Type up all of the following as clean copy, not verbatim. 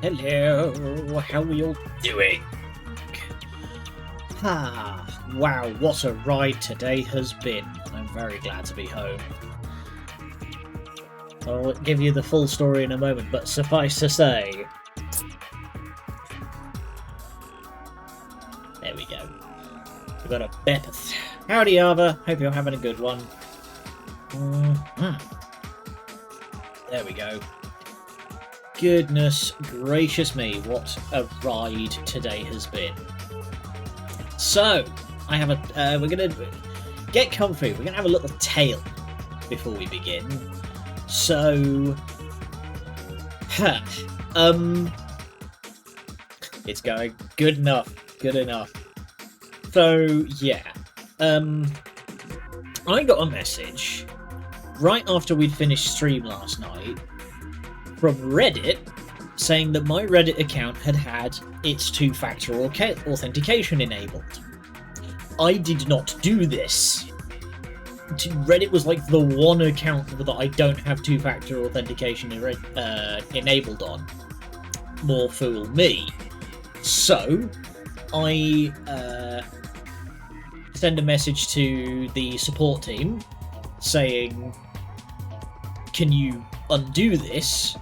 Hello, how are you all doing? Wow, what a ride today has been. I'm very glad to be home. I'll give you the full story in a moment, but suffice to say... There we go. We've got a Bepith. Howdy, Ava. Hope you're having a good one. There we go. Goodness gracious me, what a ride today has been. So, I have a, we're gonna get comfy, we're gonna have a little tale before we begin. So, it's going good enough, good enough. So, yeah, I got a message right after we'd finished stream last night from Reddit saying that my Reddit account had its two-factor authentication enabled. I did not do this. Reddit was like the one account that I don't have two-factor authentication enabled on. More fool me. So, I send a message to the support team saying, can you undo this?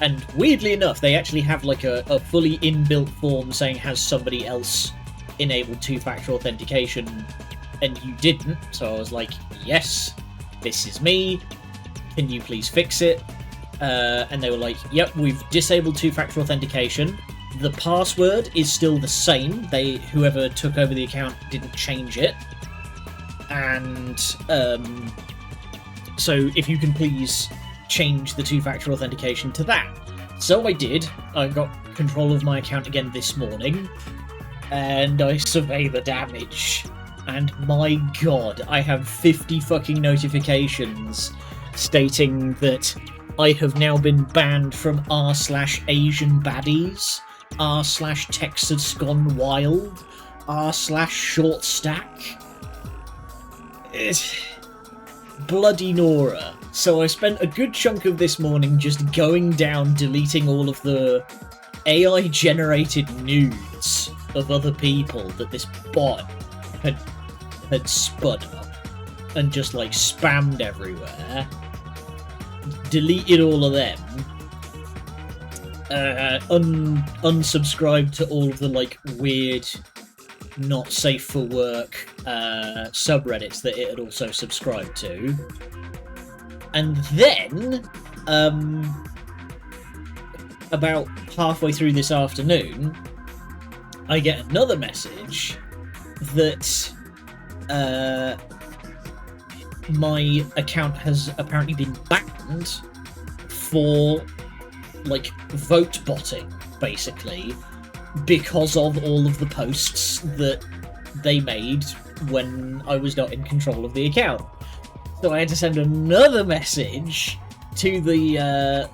And weirdly enough, they actually have like a fully inbuilt form saying, has somebody else enabled two-factor authentication and you didn't? So I was like, yes, this is me, can you please fix it? And they were like, yep, we've disabled two-factor authentication, the password is still the same, whoever took over the account didn't change it, and so if you can please change the two-factor authentication to that. So I did. I got control of my account again this morning, and I survey the damage. And my god, I have 50 fucking notifications stating that I have now been banned from r/Asian baddies, r/Texas Gone Wild, r/Short Stack. Bloody Nora. So I spent a good chunk of this morning just going down, deleting all of the AI-generated nudes of other people that this bot had spun up and just like spammed everywhere. Deleted all of them. Unsubscribed to all of the like weird, not safe for work subreddits that it had also subscribed to. And then, about halfway through this afternoon, I get another message that my account has apparently been banned for, like, vote botting, basically, because of all of the posts that they made when I was not in control of the account. So I had to send another message to the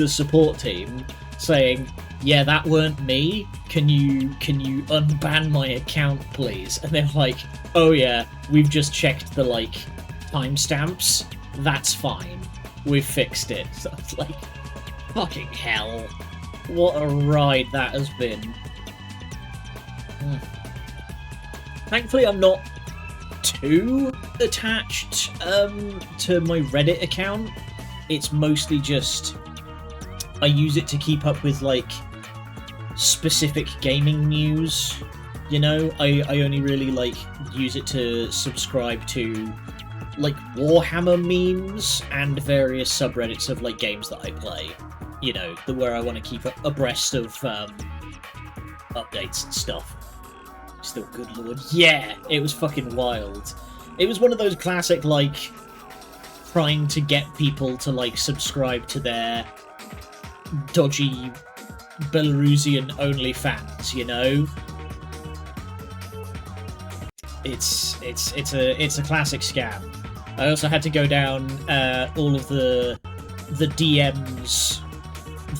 support team saying, yeah, that weren't me. Can you unban my account, please? And they're like, oh yeah, we've just checked the like timestamps. That's fine. We've fixed it. So it's like, fucking hell. What a ride that has been. Thankfully, I'm not too attached to my Reddit account. It's mostly just I use it to keep up with like specific gaming news. You know, I only really like use it to subscribe to like Warhammer memes and various subreddits of like games that I play. You know, where I want to keep abreast of updates and stuff. Still, good lord. Yeah, it was fucking wild. It was one of those classic, like, trying to get people to, like, subscribe to their dodgy Belarusian OnlyFans, you know? It's a classic scam. I also had to go down all of the DMs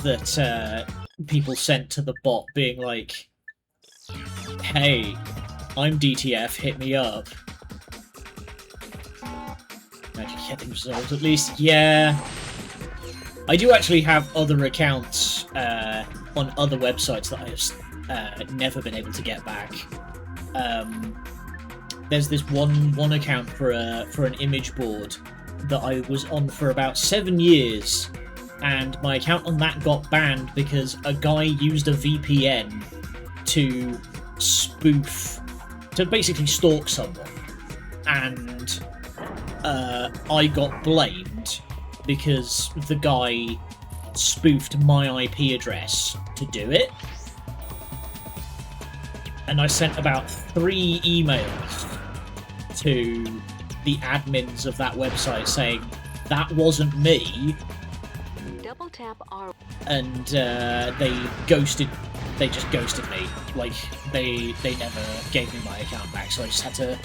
that people sent to the bot being like, hey, I'm DTF, hit me up. I can get things resolved at least. Yeah. I do actually have other accounts on other websites that I've never been able to get back. There's this one account for an image board that I was on for about 7 years, and my account on that got banned because a guy used a VPN to basically stalk someone, and I got blamed because the guy spoofed my IP address to do it. And I sent about 3 emails to the admins of that website saying that wasn't me. Double tap R. And they just ghosted me. Like, they never gave me my account back, so I just had to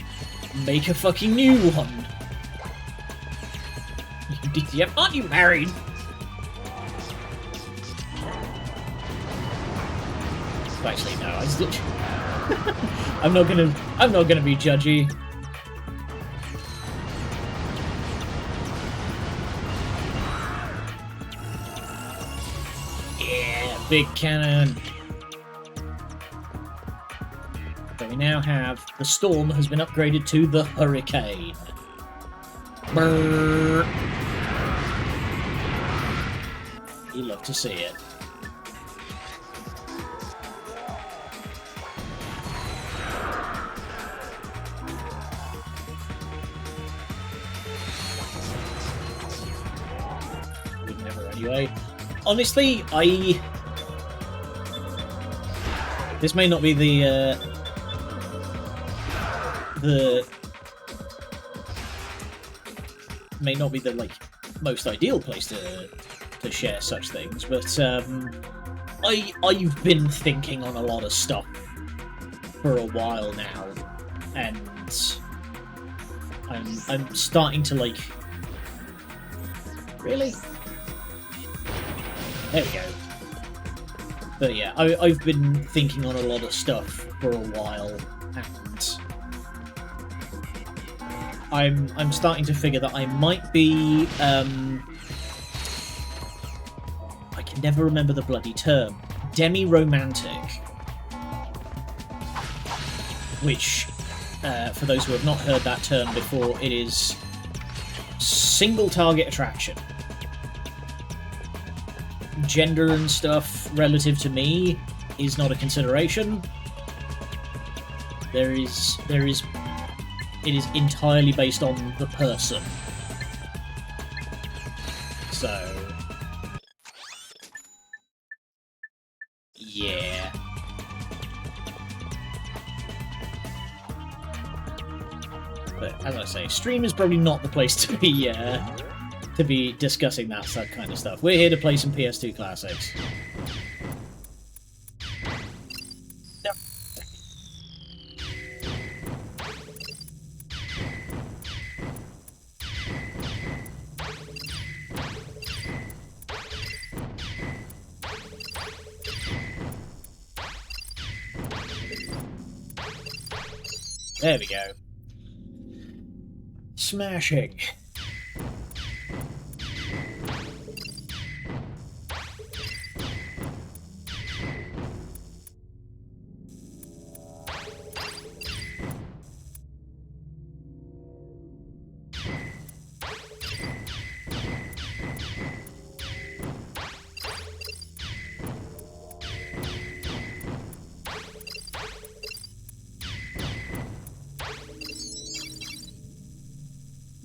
make a fucking new one. DTF, aren't you married? Actually, no. I'm not gonna be judgy. Yeah, big cannon. So we now have the storm has been upgraded to the hurricane. Brrr. You love to see it. Anyway, honestly, this may not be the like most ideal place to share such things, but I've been thinking on a lot of stuff for a while now, and I'm starting to like really. There we go. But yeah, I've been thinking on a lot of stuff for a while, and I'm starting to figure that I might be I can never remember the bloody term. Demi-romantic. Which, for those who have not heard that term before, it is single target attraction. Gender and stuff relative to me is not a consideration. It is entirely based on the person. So yeah. But as I say, stream is probably not the place to be discussing that kind of stuff. We're here to play some PS2 classics. Yep. There we go. Smashing.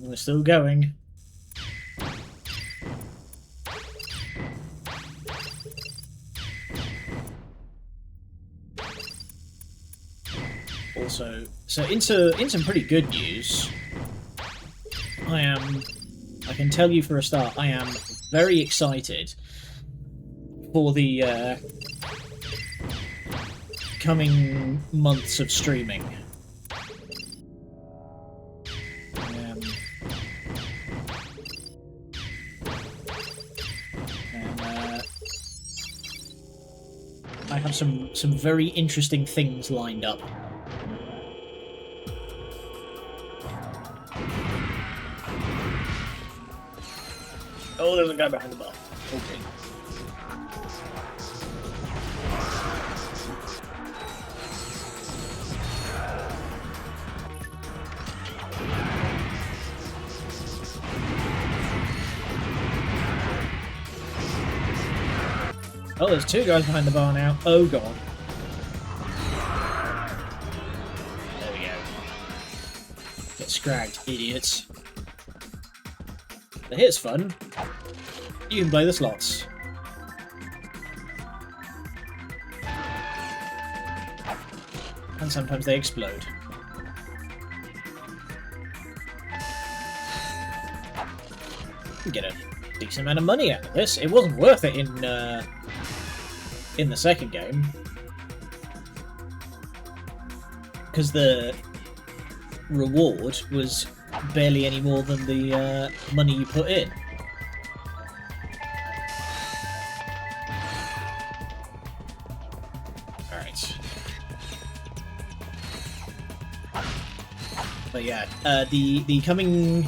We're still going. Also, so in some pretty good news, I can tell you for a start, I am very excited for the coming months of streaming. I have some very interesting things lined up. Oh, there's a guy behind the bar. Okay. Oh, there's two guys behind the bar now. Oh god. There we go. Get scragged, idiots. But here's fun. You can play the slots. And sometimes they explode. You get a decent amount of money out of this. It wasn't worth it in the second game, because the reward was barely any more than the money you put in. Alright. But yeah, the coming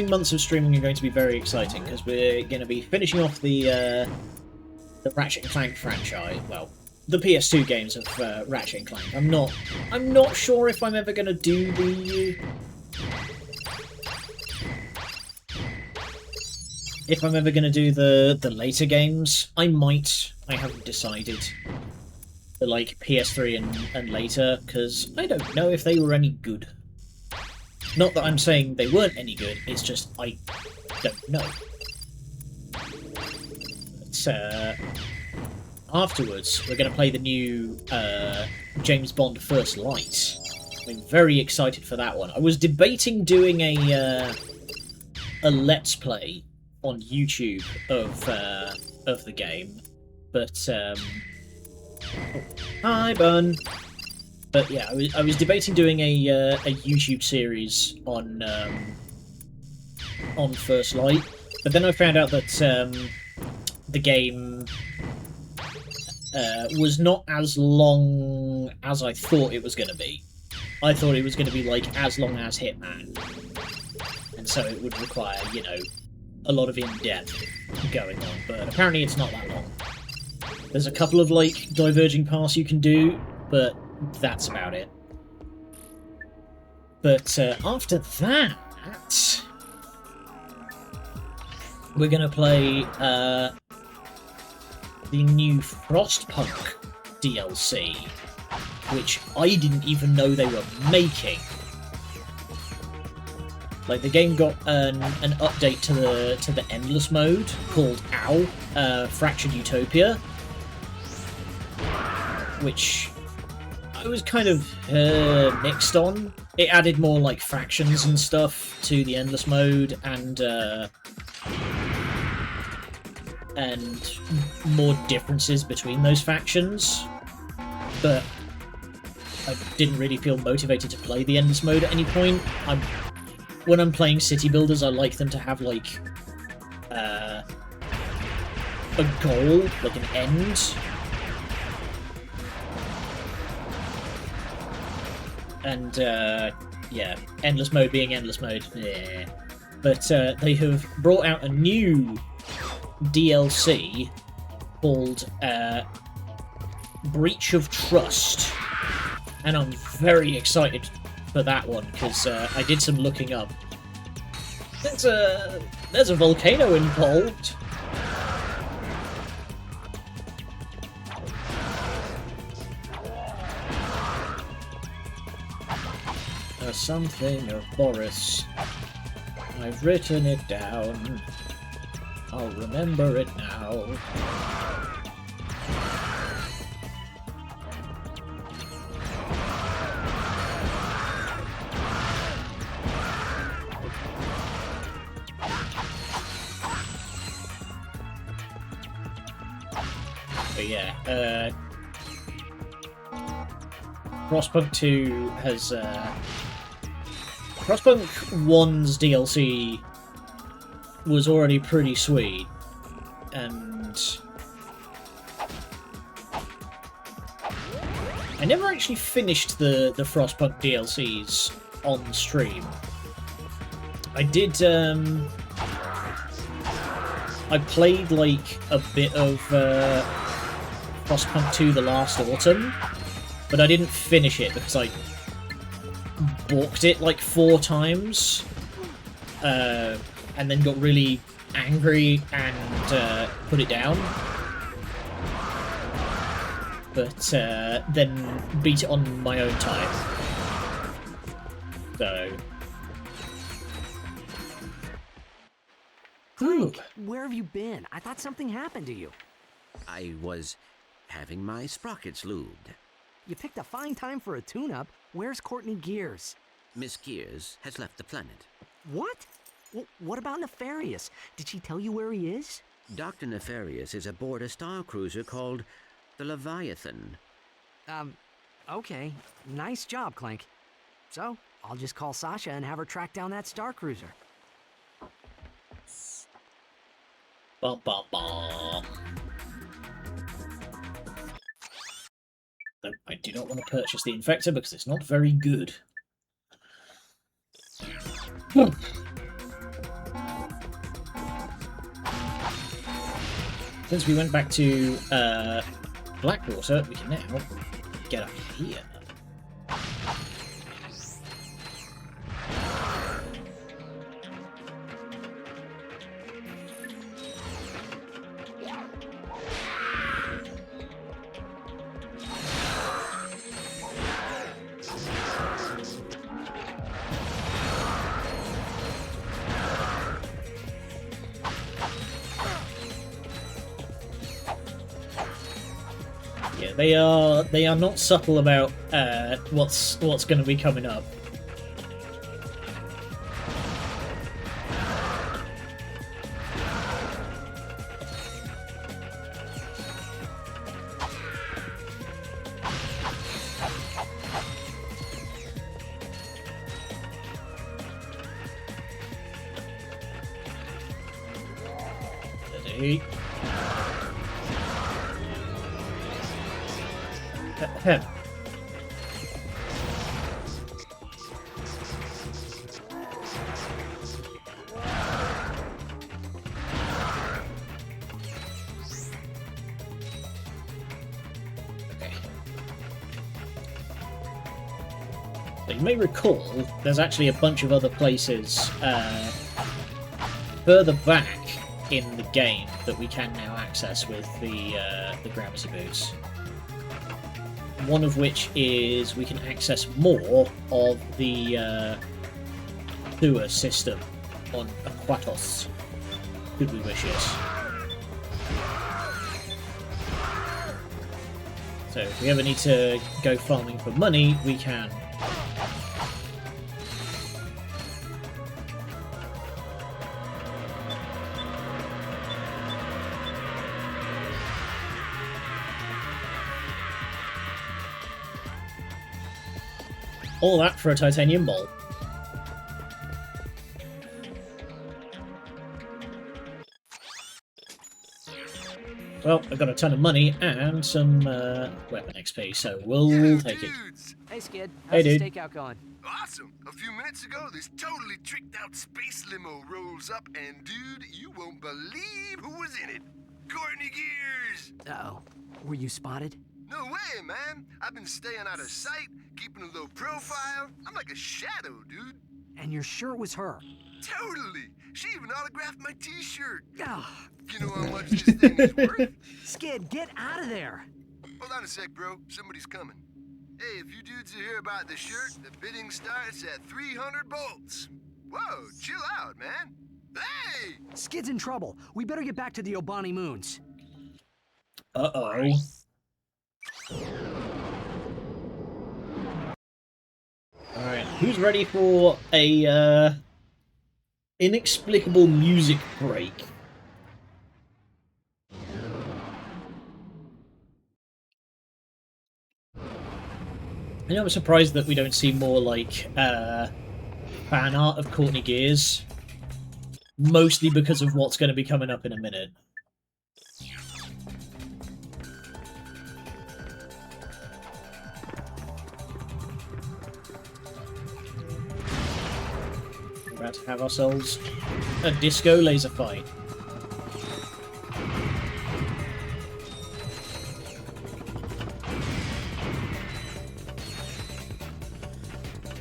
months of streaming are going to be very exciting, because we're going to be finishing off the Ratchet and Clank franchise. Well, the PS2 games of Ratchet and Clank. I'm not sure if I'm ever going to do the later games. I might. I haven't decided. The like PS3 and later, because I don't know if they were any good. Not that I'm saying they weren't any good, it's just I don't know. But, afterwards, we're going to play the new James Bond First Light. I'm very excited for that one. I was debating doing a Let's Play on YouTube of the game, but oh, hi, Bun. But yeah, I was debating doing a YouTube series on First Light, but then I found out that the game was not as long as I thought it was going to be. I thought it was going to be like as long as Hitman, and so it would require, you know, a lot of in-depth going on. But apparently it's not that long. There's a couple of like diverging paths you can do, but that's about it. But after that, we're going to play the new Frostpunk DLC, which I didn't even know they were making. Like, the game got an update to the Endless mode called OW, Fractured Utopia, which I was kind of mixed on. It added more like factions and stuff to the Endless mode, and more differences between those factions, but I didn't really feel motivated to play the Endless mode at any point. When I'm playing city builders, I like them to have like a goal, like an end. And yeah, Endless mode being Endless mode, yeah. But they have brought out a new DLC called Breach of Trust, and I'm very excited for that one, because I did some looking up. There's a volcano involved. Something of Boris. I've written it down. I'll remember it now. But yeah, Frostpunk 2 has Frostpunk 1's DLC was already pretty sweet, and I never actually finished the Frostpunk DLCs on stream. I did, I played like a bit of Frostpunk 2 the last autumn, but I didn't finish it because I balked it like 4 times, and then got really angry and put it down. but then beat it on my own time. So... Clank, where have you been? I thought something happened to you. I was having my sprockets lubed. You picked a fine time for a tune-up. Where's Courtney Gears? Miss Gears has left the planet. What? What about Nefarious? Did she tell you where he is? Dr. Nefarious is aboard a star cruiser called the Leviathan. Okay. Nice job, Clank. So, I'll just call Sasha and have her track down that star cruiser. Bum, bum, bum. No, I do not want to purchase the Infector because it's not very good. Since we went back to Blackwater, we can now get up here. Yeah, they are not subtle about what's going to be coming up. Steady. Ahem. Okay. So you may recall there's actually a bunch of other places further back in the game that we can now access with the Gravity Boots. One of which is we can access more of the sewer system on Aquatos, should we wish it. So if we ever need to go farming for money, we can. All that for a titanium ball. Well, I've got a ton of money and some weapon XP, so we'll take it. Hey, Skid. Hey, How's dude. the stakeout going? Awesome! A few minutes ago, this totally tricked out space limo rolls up, and dude, you won't believe who was in it. Courtney Gears! Uh-oh. Were you spotted? No way, man! I've been staying out of sight, keeping a low profile. I'm like a shadow, dude. And you're sure it was her? Totally! She even autographed my t-shirt. Ugh. You know how much this thing is worth? Skid, get out of there! Hold on a sec, bro. Somebody's coming. Hey, if you dudes are here about the shirt, the bidding starts at 300 bolts. Whoa, chill out, man. Hey! Skid's in trouble. We better get back to the Obani Moons. Uh-oh. Alright, who's ready for a inexplicable music break? I know I'm surprised that we don't see more, like, fan art of Courtney Gears. Mostly because of what's going to be coming up in a minute. We're about to have ourselves a disco laser fight.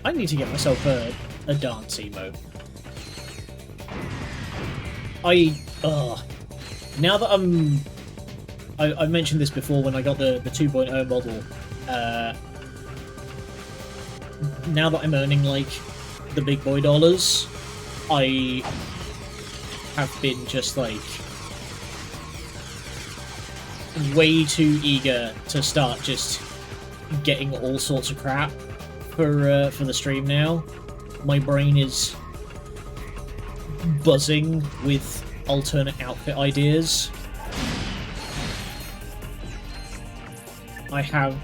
I need to get myself a dance emote. Now that I'm I mentioned this before when I got the 2.0 model. Now that I'm earning, like, the big boy dollars, I have been just, like, way too eager to start just getting all sorts of crap for the stream now. My brain is buzzing with alternate outfit ideas. I have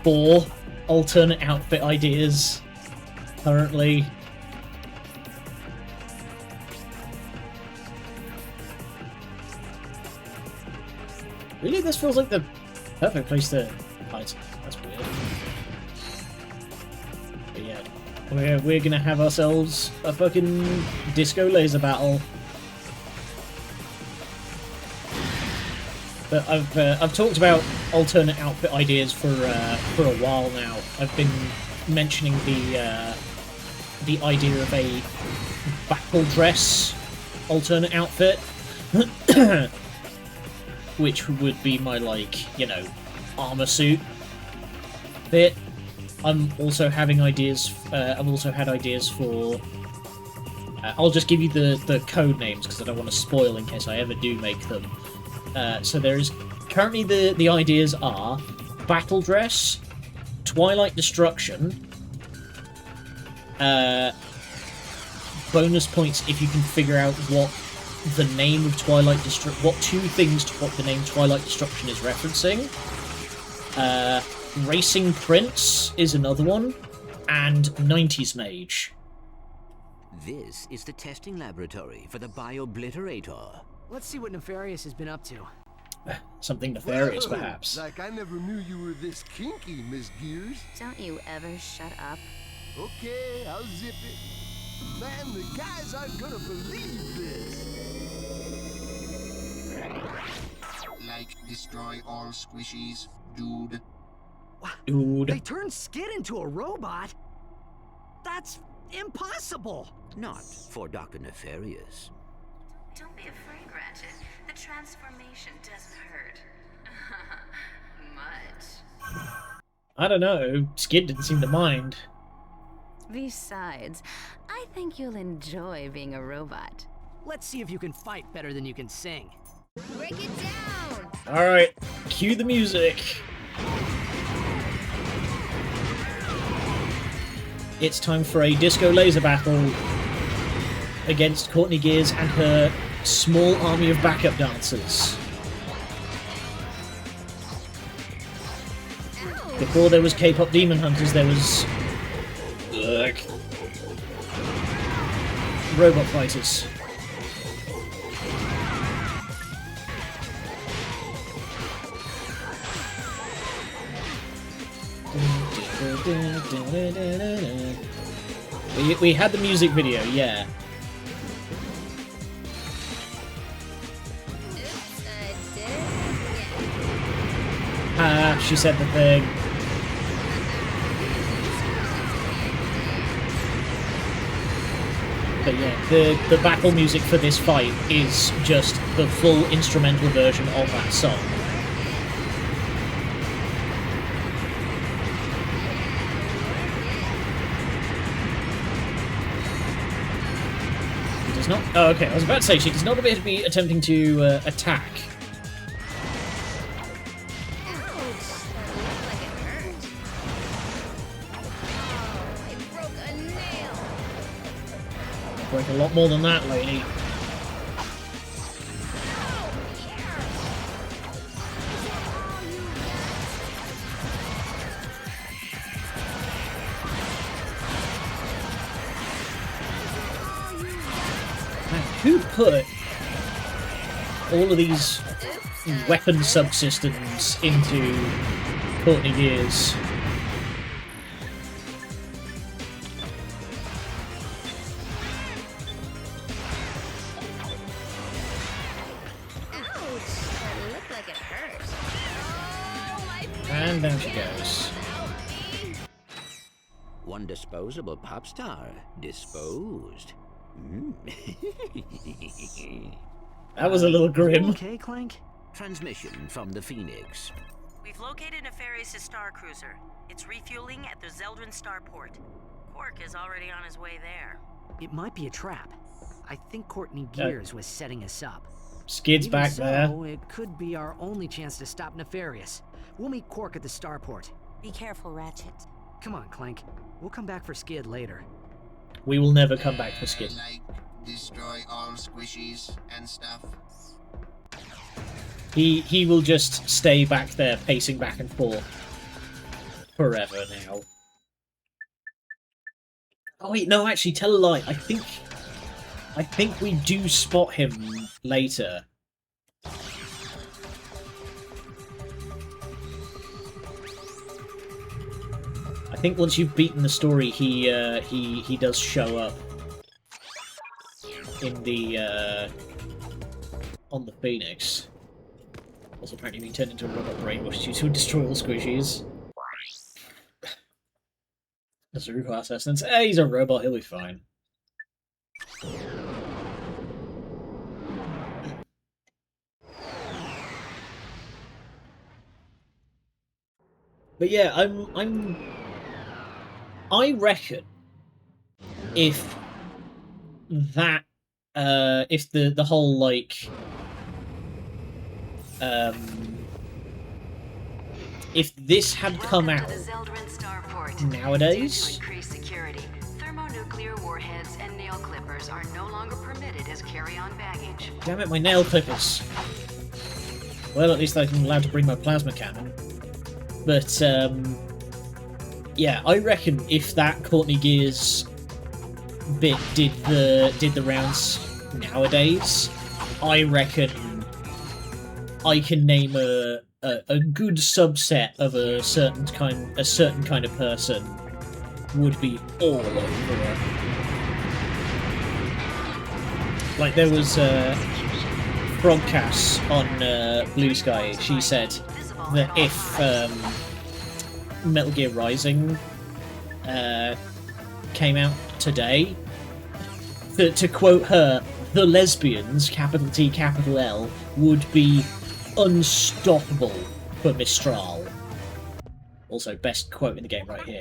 4 alternate outfit ideas currently. Really, this feels like the perfect place to hide. That's weird. But yeah, we're gonna have ourselves a fucking disco laser battle. But I've talked about alternate outfit ideas for a while now. I've been mentioning the idea of a battle dress alternate outfit. Which would be my, like, you know, armor suit bit. I'm also having ideas. I've also had ideas for. I'll just give you the code names because I don't want to spoil in case I ever do make them. So there's currently the ideas are battle dress, Twilight Destruction, bonus points if you can figure out what the name of Twilight Destruction, what 2 things to what the name Twilight Destruction is referencing. Racing Prince is another one, and 90s Mage. This is the testing laboratory for the Biobliterator. Let's see what Nefarious has been up to. Something nefarious, Whoa, perhaps. Like I never knew you were this kinky, Miss Gears. Don't you ever shut up. Okay, I'll zip it. Man, the guys aren't gonna believe this. Like, destroy all squishies, dude. Dude. They turned Skid into a robot? That's impossible! Not for Dr. Nefarious. Don't be afraid, Ratchet. The transformation doesn't hurt. Much. I don't know. Skid didn't seem to mind. Besides, I think you'll enjoy being a robot. Let's see if you can fight better than you can sing. Break it down! Alright, cue the music. It's time for a disco laser battle against Courtney Gears and her small army of backup dancers. Before there was K-pop Demon Hunters, there was robot fighters. We had the music video, yeah. Oops, I did it Ah, she said the thing. But yeah, the battle music for this fight is just the full instrumental version of that song. She does not. Oh, okay. I was about to say she does not appear to be attempting to attack. Break a lot more than that, lady. Man, who put all of these weapon subsystems into Courtney Gears? And down she goes. One disposable pop star disposed. That was a little grim. Okay, Clank? Transmission from the Phoenix. We've located Nefarious' star cruiser. It's refueling at the Zeldrin starport. Qwark is already on his way there. It might be a trap. I think Courtney Gears was setting us up. Skid's Even back so, there. It could be our only chance to stop Nefarious. We'll meet Qwark at the starport. Be careful, Ratchet. Come on, Clank. We'll come back for Skid later. We will never come back for Skid. Like, destroy all squishies and stuff. He will just stay back there, pacing back and forth forever now. Oh wait, no, actually, tell a lie. I think we do spot him later. I think once you've beaten the story, he does show up in the on the Phoenix. Also apparently being turned into a robot brainwash due to destroy all squishies. That's a require assessments. Hey, he's a robot, he'll be fine. But yeah, I reckon if that if the whole like if this had come out To the Zeldrin starport. nowadays, Due to increased security, thermonuclear warheads and nail clippers are no longer permitted as carry-on baggage. damn it, my nail clippers. Well, at least I'm allowed to bring my plasma cannon. But yeah, I reckon if that Courtney Gears bit did the rounds nowadays, I reckon I can name a good subset of a certain kind of person would be all over it. Like there was Frogcass on Blue Sky. She said that if Metal Gear Rising came out today, to quote her, the lesbians, capital T, capital L, would be unstoppable for Mistral. Also, best quote in the game right here.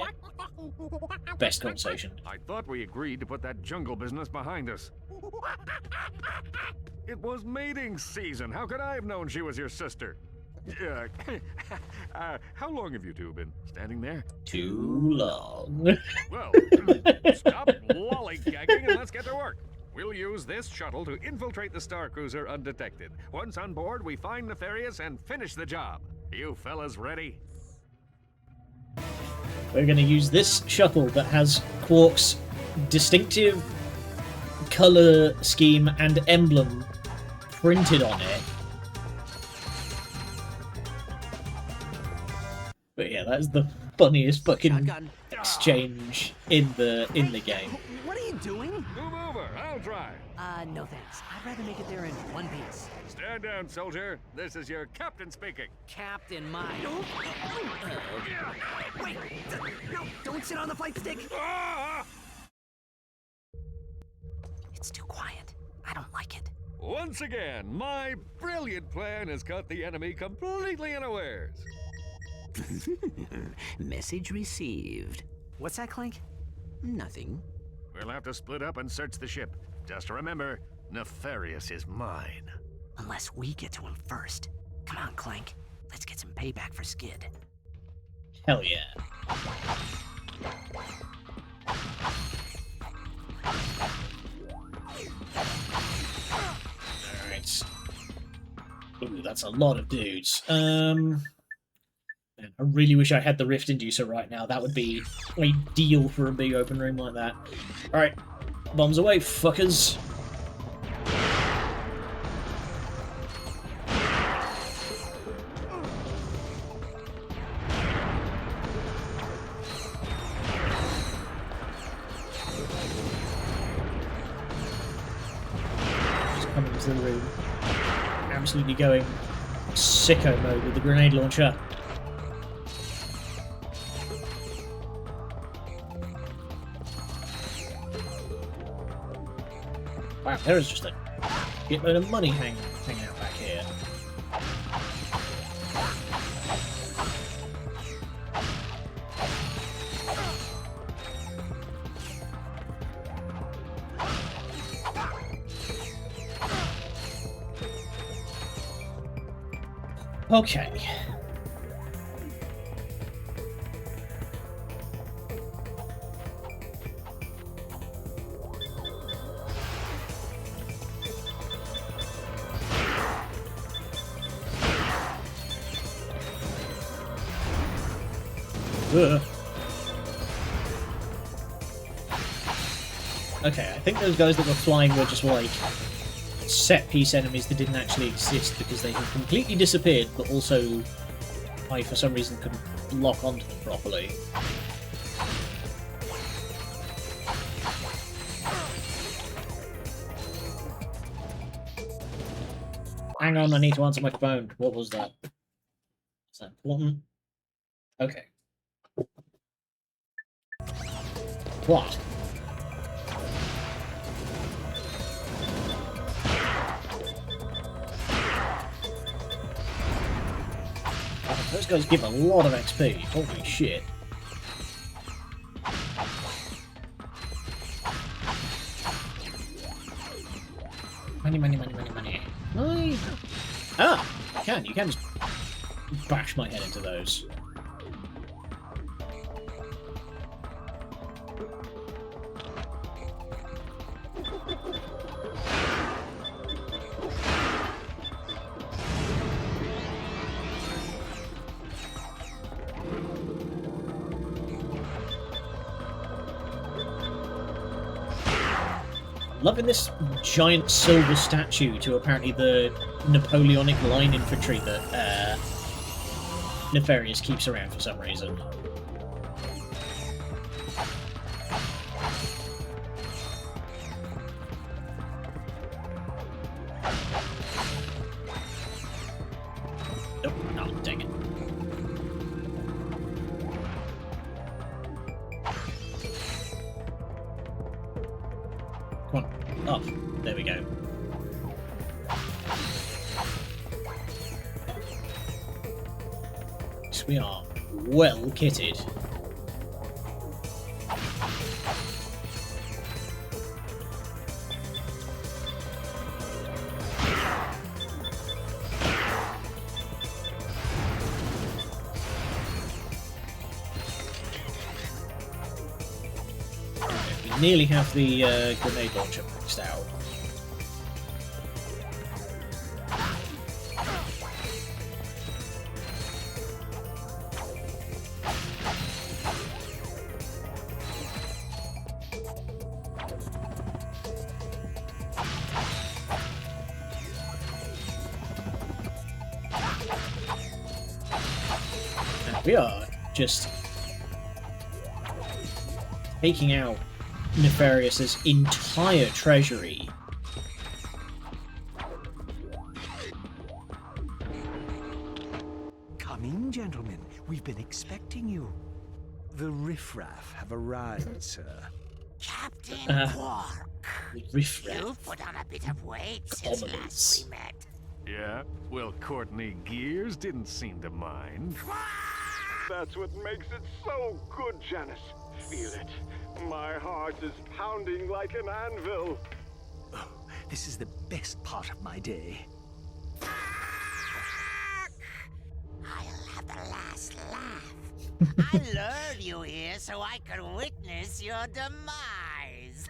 Best conversation. I thought we agreed to put that jungle business behind us. It was mating season. How could I have known she was your sister? How long have you two been standing there? Too long. Well, stop lollygagging and let's get to work. We'll use this shuttle to infiltrate the Star Cruiser undetected. Once on board, we find Nefarious and finish the job. You fellas ready? We're going to use this shuttle that has Qwark's distinctive colour scheme and emblem printed on it. But yeah, that's the funniest fucking Shotgun. exchange in the game. What are you doing? Move over, I'll drive. No thanks. I'd rather make it there in one piece. Stand down, soldier. This is your captain speaking. Captain mine. Wait! No, don't sit on the fight stick! Ah! It's too quiet. I don't like it. Once again, my brilliant plan has caught the enemy completely unawares. Message received. What's that, Clank? Nothing. We'll have to split up and search the ship. Just remember, Nefarious is mine. Unless we get to him first. Come on, Clank. Let's get some payback for Skid. Hell yeah. Alright. Ooh, that's a lot of dudes. Man, I really wish I had the Rift Inducer right now. That would be ideal for a big open room like that. Alright. Bombs away, fuckers. Just coming into the room. Absolutely going sicko mode with the grenade launcher. Wow, there is just a shitload of money hanging out back here. Okay. Ugh. Okay, I think those guys that were flying were just like set-piece enemies that didn't actually exist because they had completely disappeared, but also I, for some reason, couldn't lock onto them properly. Hang on, I need to answer my phone. What was that? Is that important? Okay. What? Those guys give a lot of XP. Holy shit. Money, money, money, money, money. Money. Ah! You can just bash my head into those. Loving this giant silver statue to apparently the Napoleonic line infantry that Nefarious keeps around for some reason. Nope. Oh, dang it. Come on, up. There we go. So we are well kitted. We nearly have the grenade launcher maxed out. And we are just taking out Nefarious's entire treasury. Come in, gentlemen. We've been expecting you. The riffraff have arrived, sir. Captain Qwark, Riffraff. you've put on a bit of weight since last we met. Yeah? Well, Courtney Gears didn't seem to mind. That's what makes it so good, Janice. Feel it. My heart is pounding like an anvil. Oh, this is the best part of my day. I'll have the last laugh. I lured you here so I could witness your demise.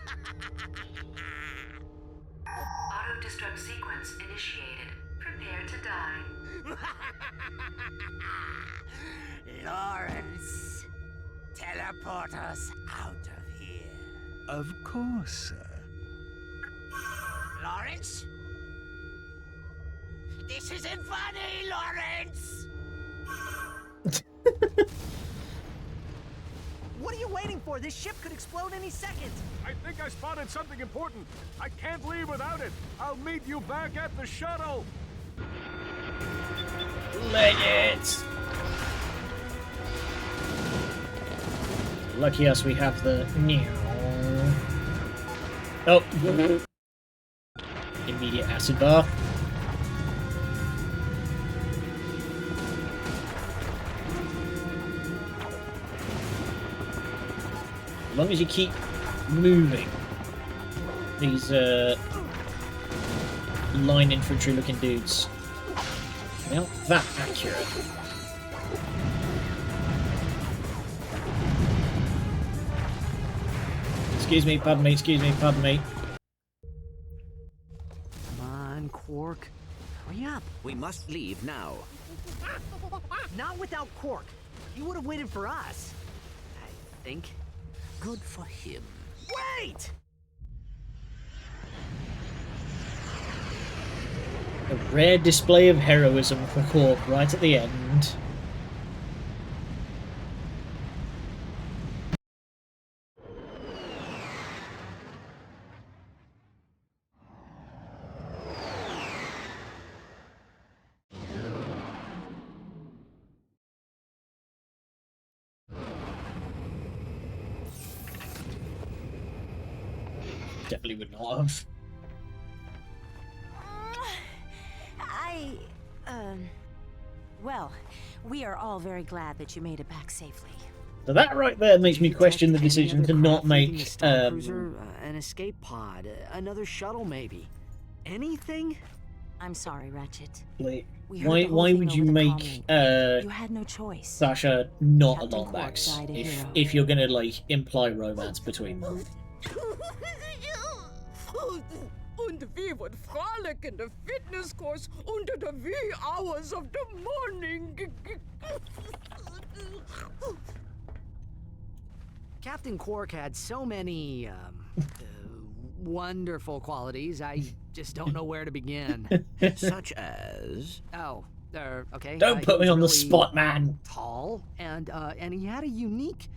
Auto-destruct sequence initiated. Prepare to die. Lawrence, teleport us out of here. Of course, sir. Lawrence? This isn't funny, Lawrence! What are you waiting for? This ship could explode any second. I think I spotted something important. I can't leave without it. I'll meet you back at the shuttle. Leg it! Lucky us, we have the... Oh. immediate acid bath. As long as you keep moving, these line infantry looking dudes, they're not that accurate. Excuse me, pardon me, excuse me, pardon me. Come on, Qwark. Hurry up. We must leave now. Not without Qwark. He would have waited for us. I think. Good for him. Wait! A rare display of heroism for Qwark right at the end. Definitely would not have. Well, we are all very glad that you made it back safely. So that right there makes me question the decision to not make Cruiser, an escape pod, another shuttle maybe. Anything? I'm sorry, Ratchet. Wait, We heard the whole why thing would over you the make comm. You had no choice. Sasha not Captain a Lombax Qwark died a hero. if you're gonna like imply romance between them? Und we would frolic in the fitness course under the wee hours of the morning. Captain Qwark had so many wonderful qualities. I just don't know where to begin. Such as? Oh, okay. Don't put he me on the was spot, man. Tall, and he had a unique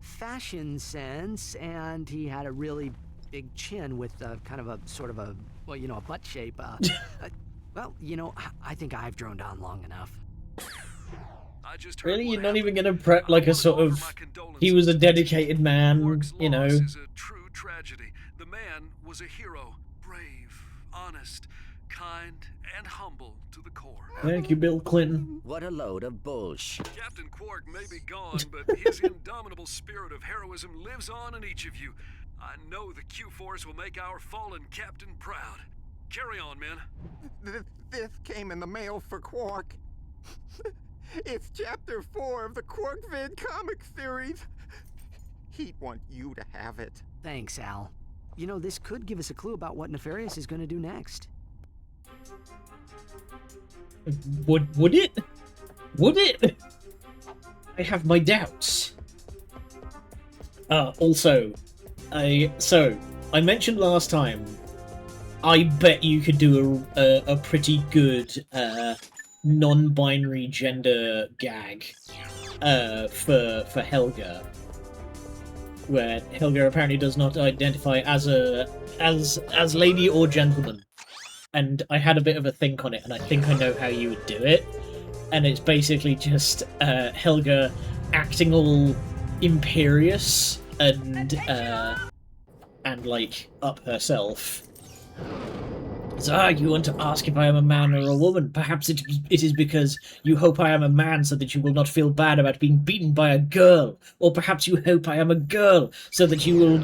fashion sense, and he had a really big chin with kind of a sort of a, well, you know, a butt shape. Well, you know, I think I've droned on long enough. Really, you're not even gonna prep like a sort of. He was a dedicated man, you know. Is a true tragedy. The man was a hero, brave, honest, kind, and humble to the core. Thank you, Bill Clinton. What a load of bullshit. Captain Qwark may be gone, but his indomitable spirit of heroism lives on in each of you. I know the Q-Force will make our fallen captain proud. Carry on, men. This came in the mail for Qwark. It's chapter 4 of the QuarkVid comic series. He'd want you to have it. Thanks, Al. You know, this could give us a clue about what Nefarious is going to do next. Would it? Would it? I have my doubts. Also, I mentioned last time, I bet you could do a pretty good non-binary gender gag for Helga, where Helga apparently does not identify as lady or gentleman. And I had a bit of a think on it, and I think I know how you would do it. And it's basically just Helga acting all imperious and like up herself. So, you want to ask if I am a man or a woman? Perhaps it is because you hope I am a man so that you will not feel bad about being beaten by a girl. Or perhaps you hope I am a girl so that you will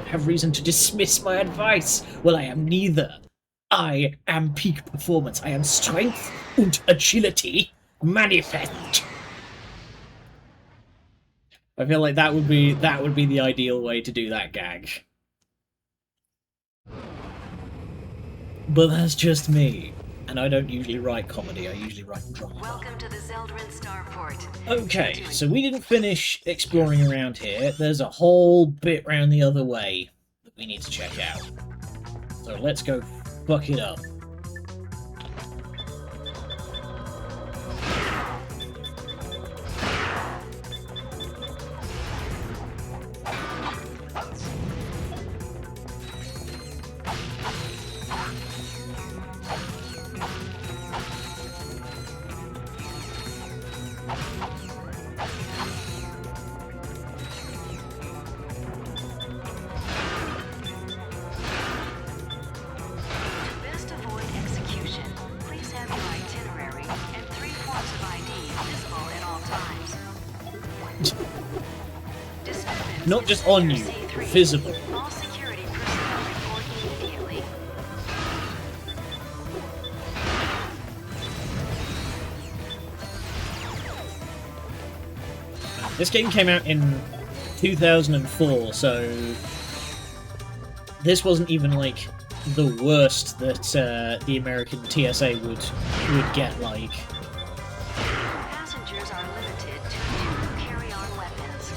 have reason to dismiss my advice. Well, I am neither. I am peak performance. I am strength and agility manifest. I feel like that would be the ideal way to do that gag. But that's just me, and I don't usually write comedy, I usually write drama. Welcome to the Zeldrin Starport. Okay, so we didn't finish exploring around here. There's a whole bit round the other way that we need to check out. So let's go fuck it up. Not just on you, visible. All security personnel report immediately. This game came out in 2004, so this wasn't even like the worst that the American TSA would get like. Passengers are limited to 2 carry-on weapons.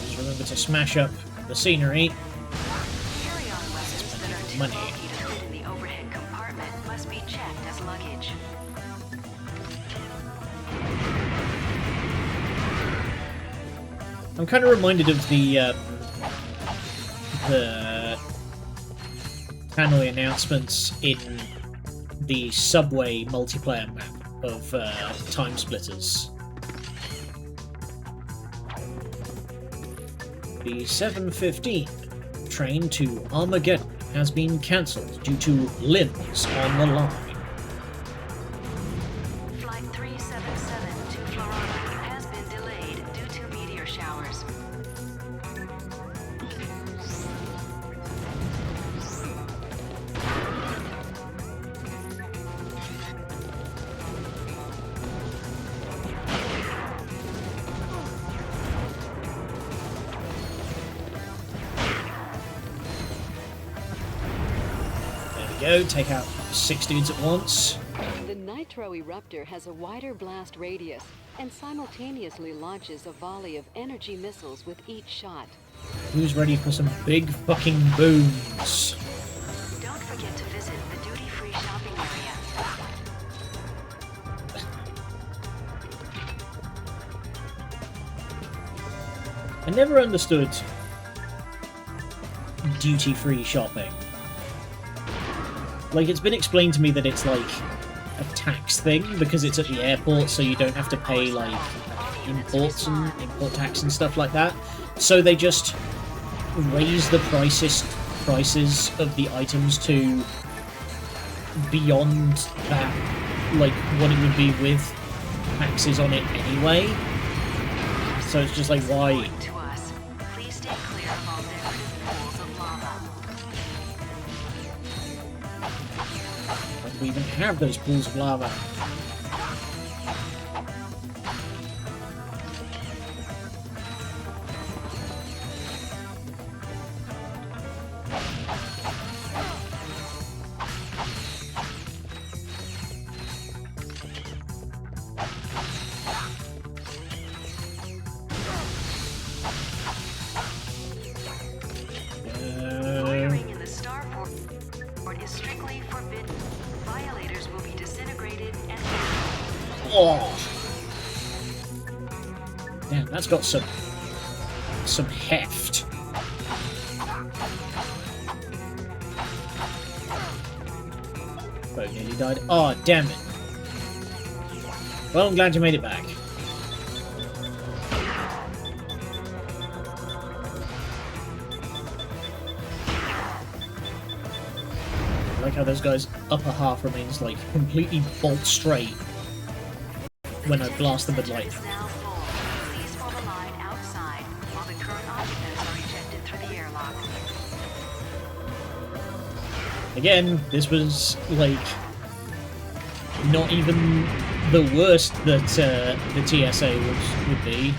Just remember to smash up the scenery. Carry-on weapons that are too Money. bulky to fit in the overhead compartment must be checked as luggage. I'm kind of reminded of the Hanoi announcements in the Subway multiplayer map of Time Splitters. The 7:15 train to Armageddon has been cancelled due to limbs on the line. Flight 377 to Florida has been delayed due to meteor showers. There we go, take out 6 dudes at once. The Nitro Eruptor has a wider blast radius and simultaneously launches a volley of energy missiles with each shot. Who's ready for some big fucking booms? Don't forget to visit the duty-free shopping area. I never understood duty-free shopping. Like, it's been explained to me that it's like a tax thing because it's at the airport, so you don't have to pay like imports and import tax and stuff like that. So they just raise the prices of the items to beyond that, like what it would be with taxes on it anyway. So it's just like, why? To us, please stay clear of all decorative pools of lava. Why do we even have those pools of lava? Loitering in the starport is strictly forbidden. Violators will be disintegrated and Oh. Damn, that's got some heft. Oh, nearly died. Oh, damn it. Well, I'm glad you made it back. I like how those guys' upper half remains like completely bolt straight when I blast them with lightning. is now full. Please form a line outside while the current occupants are ejected through the airlock. Again, this was like not even the worst that the TSA would be.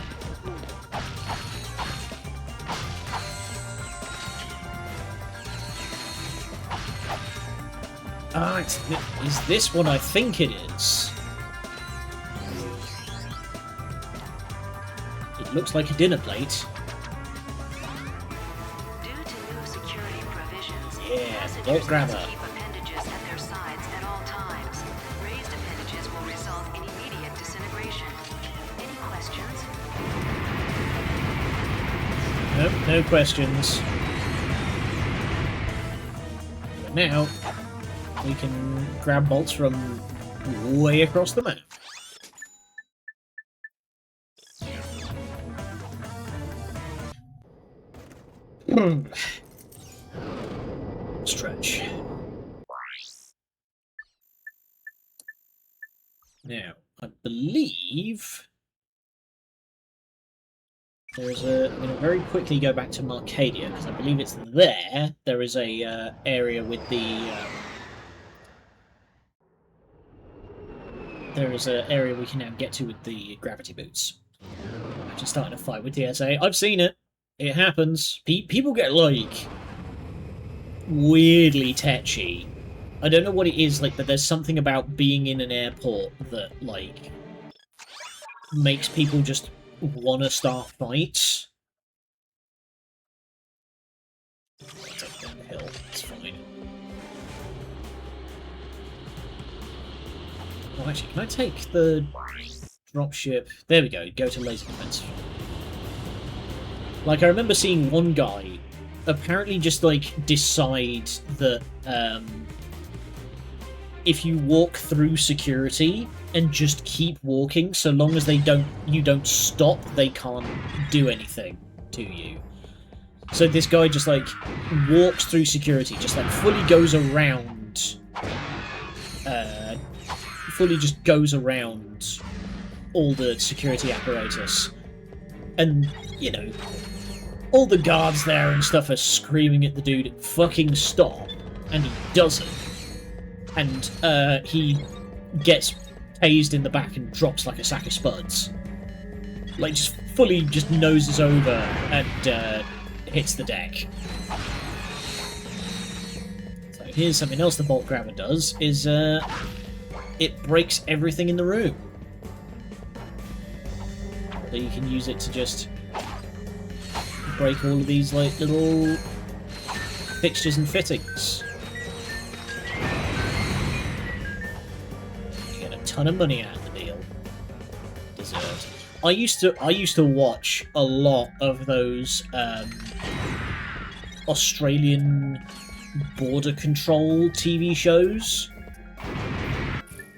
Ah, is this what I think it is? It looks like a dinner plate. Due to new security provisions, Yeah, passengers bolt grabber. must keep appendages at their sides at all times. Raised appendages will result in immediate disintegration. Any questions? Nope, no questions. now we can grab bolts from way across the map. Stretch. Now, I believe there is a... I'm going to very quickly go back to Marcadia, because I believe it's there. There is a area with the... there is an area we can now get to with the gravity boots. I'm actually starting a fight with TSA. I've seen it. It happens. People get, like, weirdly tetchy. I don't know what it is, like, but there's something about being in an airport that, like, makes people just want to start fights. Take down the hill. It's fine. Oh, actually, can I take the dropship? There we go. Go to laser defense. Like, I remember seeing one guy apparently just, like, decide that, if you walk through security and just keep walking, so long as you don't stop, they can't do anything to you. So this guy just, like, walks through security, just, like, fully goes around, all the security apparatus. And, you know, all the guards there and stuff are screaming at the dude, fucking stop, and he doesn't. And he gets tased in the back and drops like a sack of spuds. Like, just fully just noses over and hits the deck. So here's something else the bolt grabber does, is it breaks everything in the room. So you can use it to just break all of these, like, little fixtures and fittings. Ton of money out of the deal. Deserved. I used to watch a lot of those Australian border control TV shows.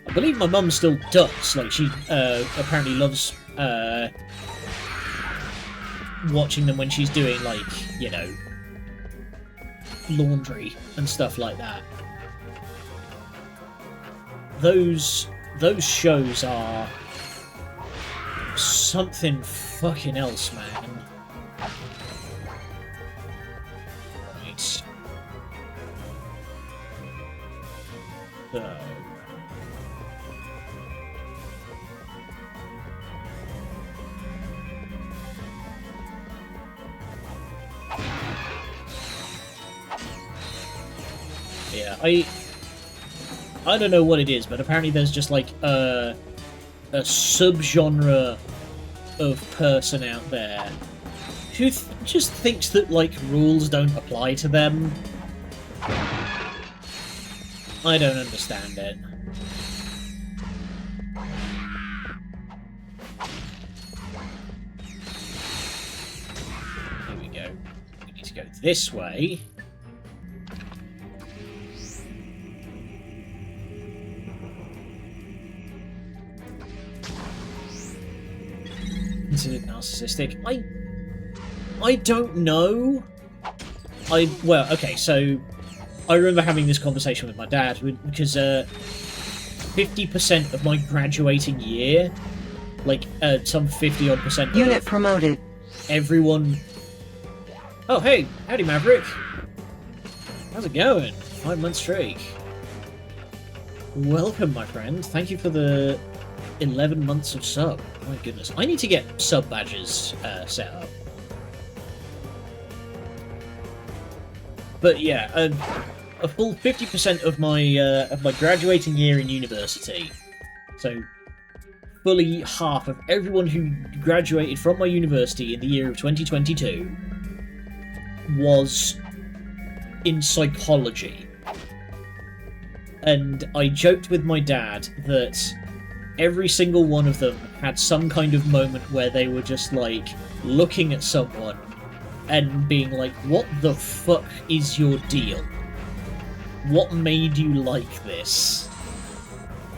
I believe my mum still does. Like, she apparently loves watching them when she's doing, like, you know, laundry and stuff like that. Those shows are something fucking else, man. Right. So. Yeah, I don't know what it is, but apparently there's just, like, a subgenre of person out there who just thinks that, like, rules don't apply to them. I don't understand it. Here we go. We need to go this way. Considered narcissistic? I don't know. Well, okay, so I remember having this conversation with my dad because 50% of my graduating year, like some 50-odd%. Unit promoted. Everyone. Oh, hey, howdy, Maverick. How's it going? 5-month streak. Welcome, my friend. Thank you for the 11 months of sub. My goodness. I need to get sub badges set up. But yeah, a full 50% of my graduating year in university. So fully half of everyone who graduated from my university in the year of 2022 was in psychology. And I joked with my dad that every single one of them had some kind of moment where they were just, like, looking at someone and being like, what the fuck is your deal? what made you like this?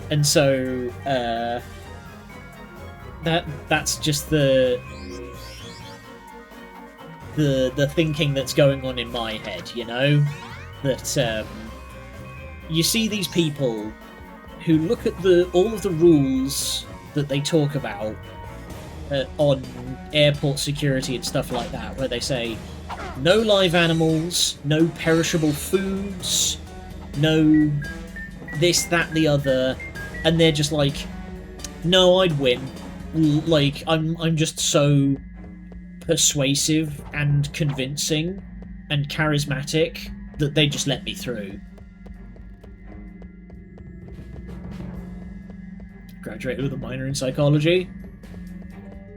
And so that's just the thinking that's going on in my head, you know? That you see these people who look at all of the rules that they talk about on airport security and stuff like that, where they say no live animals, no perishable foods, no this, that, the other, and they're just like, no, I'd win. Like, I'm just so persuasive and convincing and charismatic that they just let me through. Graduated with a minor in psychology.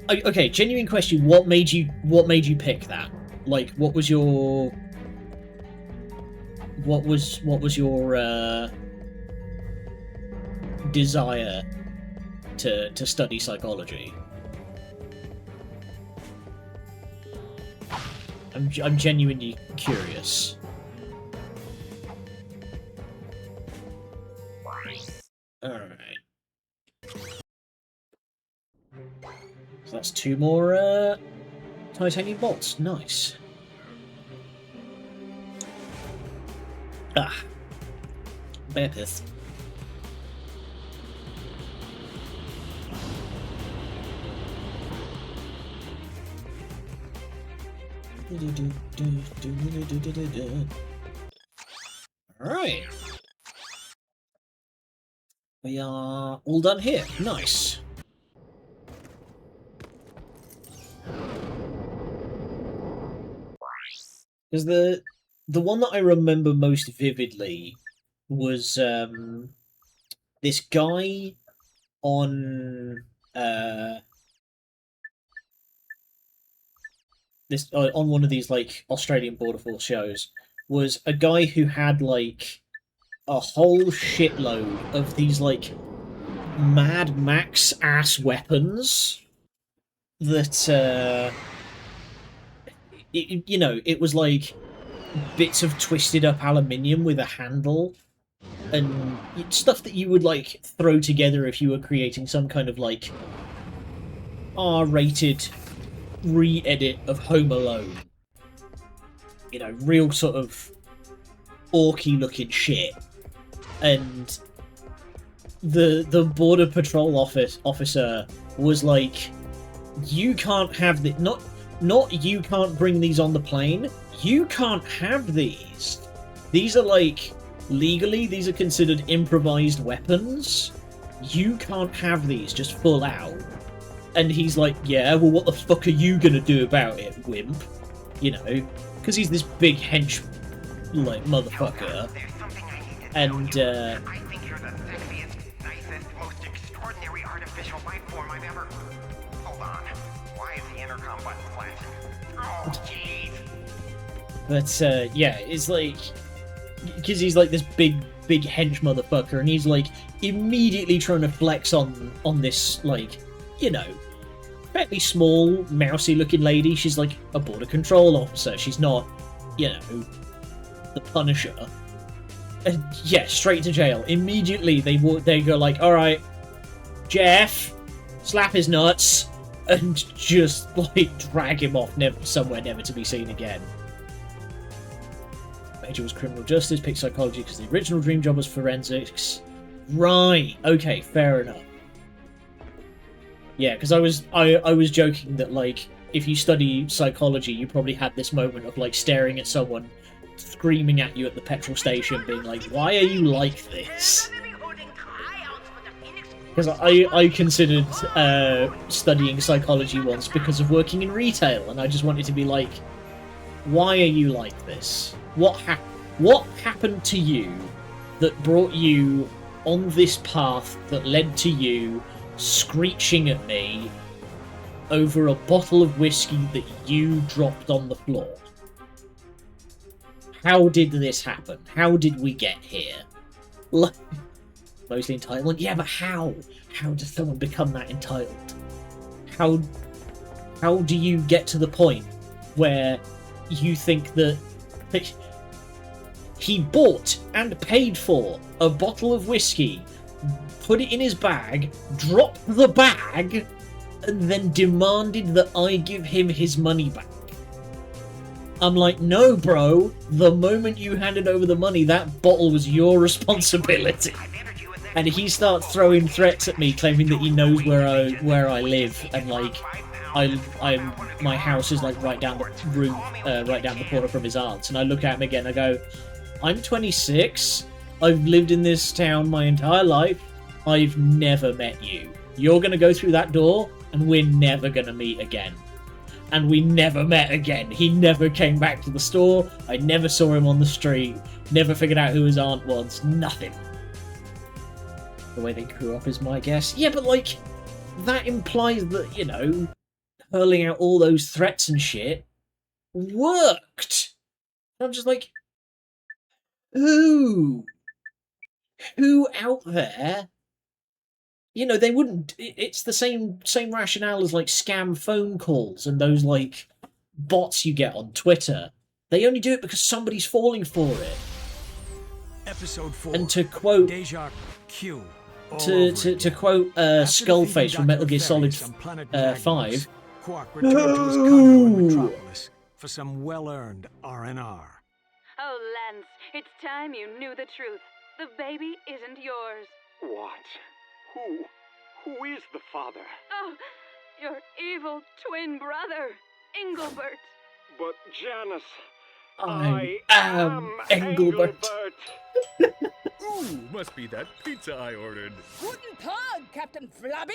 Okay, genuine question. What made you pick that? Like, what was your desire to study psychology? I'm genuinely curious. Alright. So that's 2 more titanium bolts. Nice. Ah. Bear pith. Alright. We are all done here. Nice. Because the one that I remember most vividly was this guy on on one of these like Australian Border Force shows, was a guy who had like a whole shitload of these like Mad Max ass weapons that you know, it was like bits of twisted up aluminium with a handle and stuff that you would like throw together if you were creating some kind of like R-rated re-edit of Home Alone. You know, real sort of orky looking shit. And the Border Patrol officer was like, you can't have the not you can't bring these on the plane, you can't have these. These are like, legally, these are considered improvised weapons. You can't have these just full out. And he's like, yeah, well, what the fuck are you gonna do about it, wimp? You know, because he's this big hench, like, motherfucker. And, I think you're the sexiest, nicest, most extraordinary artificial life form I've ever... Hold on. Why is the intercom button flashing? Oh, jeez. But, yeah, it's like... Because he's like this big hench motherfucker, and he's like immediately trying to flex on this, like, you know, fairly small, mousy looking lady. She's like a border control officer. She's not, you know, the Punisher. And yeah, straight to jail. Immediately they go like, alright, Jeff, slap his nuts, and just like drag him off somewhere never to be seen again. Major was criminal justice, picked psychology because the original dream job was forensics. Right, okay, fair enough. Yeah, because I was joking that, like, if you study psychology, you probably had this moment of, like, staring at someone screaming at you at the petrol station, being like, why are you like this? Because I considered studying psychology once because of working in retail, and I just wanted to be like, why are you like this? What happened to you that brought you on this path that led to you screeching at me over a bottle of whiskey that you dropped on the floor? How did this happen? How did we get here? Like, mostly entitled. Yeah, but how? How does someone become that entitled? How do you get to the point where you think that he bought and paid for a bottle of whiskey, put it in his bag, dropped the bag, and then demanded that I give him his money back. I'm like, no, bro. The moment you handed over the money, that bottle was your responsibility. And he starts throwing threats at me, claiming that he knows where I live, and like, my house is like right down the room, right down the corner from his aunt's. And I look at him again. I go, I'm 26. I've lived in this town my entire life. I've never met you. You're gonna go through that door, and we're never gonna meet again. And we never met again. He never came back to the store. I never saw him on the street. Never figured out who his aunt was. Nothing. The way they grew up is my guess. Yeah, but like, that implies that, you know, hurling out all those threats and shit worked. And I'm just like, who out there? You know, they wouldn't. It's the same rationale as like scam phone calls and those like bots you get on Twitter. They only do it because somebody's falling for it. Episode 4. And to quote Deja Q. To quote Skullface from Metal Gear Solid 5. Qwark returned to his condo in Metropolis for some well-earned R&R. Oh, Lance, it's time you knew the truth. The baby isn't yours. What? Who is the father? Oh, your evil twin brother, Engelbert. But Janice, I am Engelbert. Ooh, must be that pizza I ordered. Guten Tag, Captain Flabby.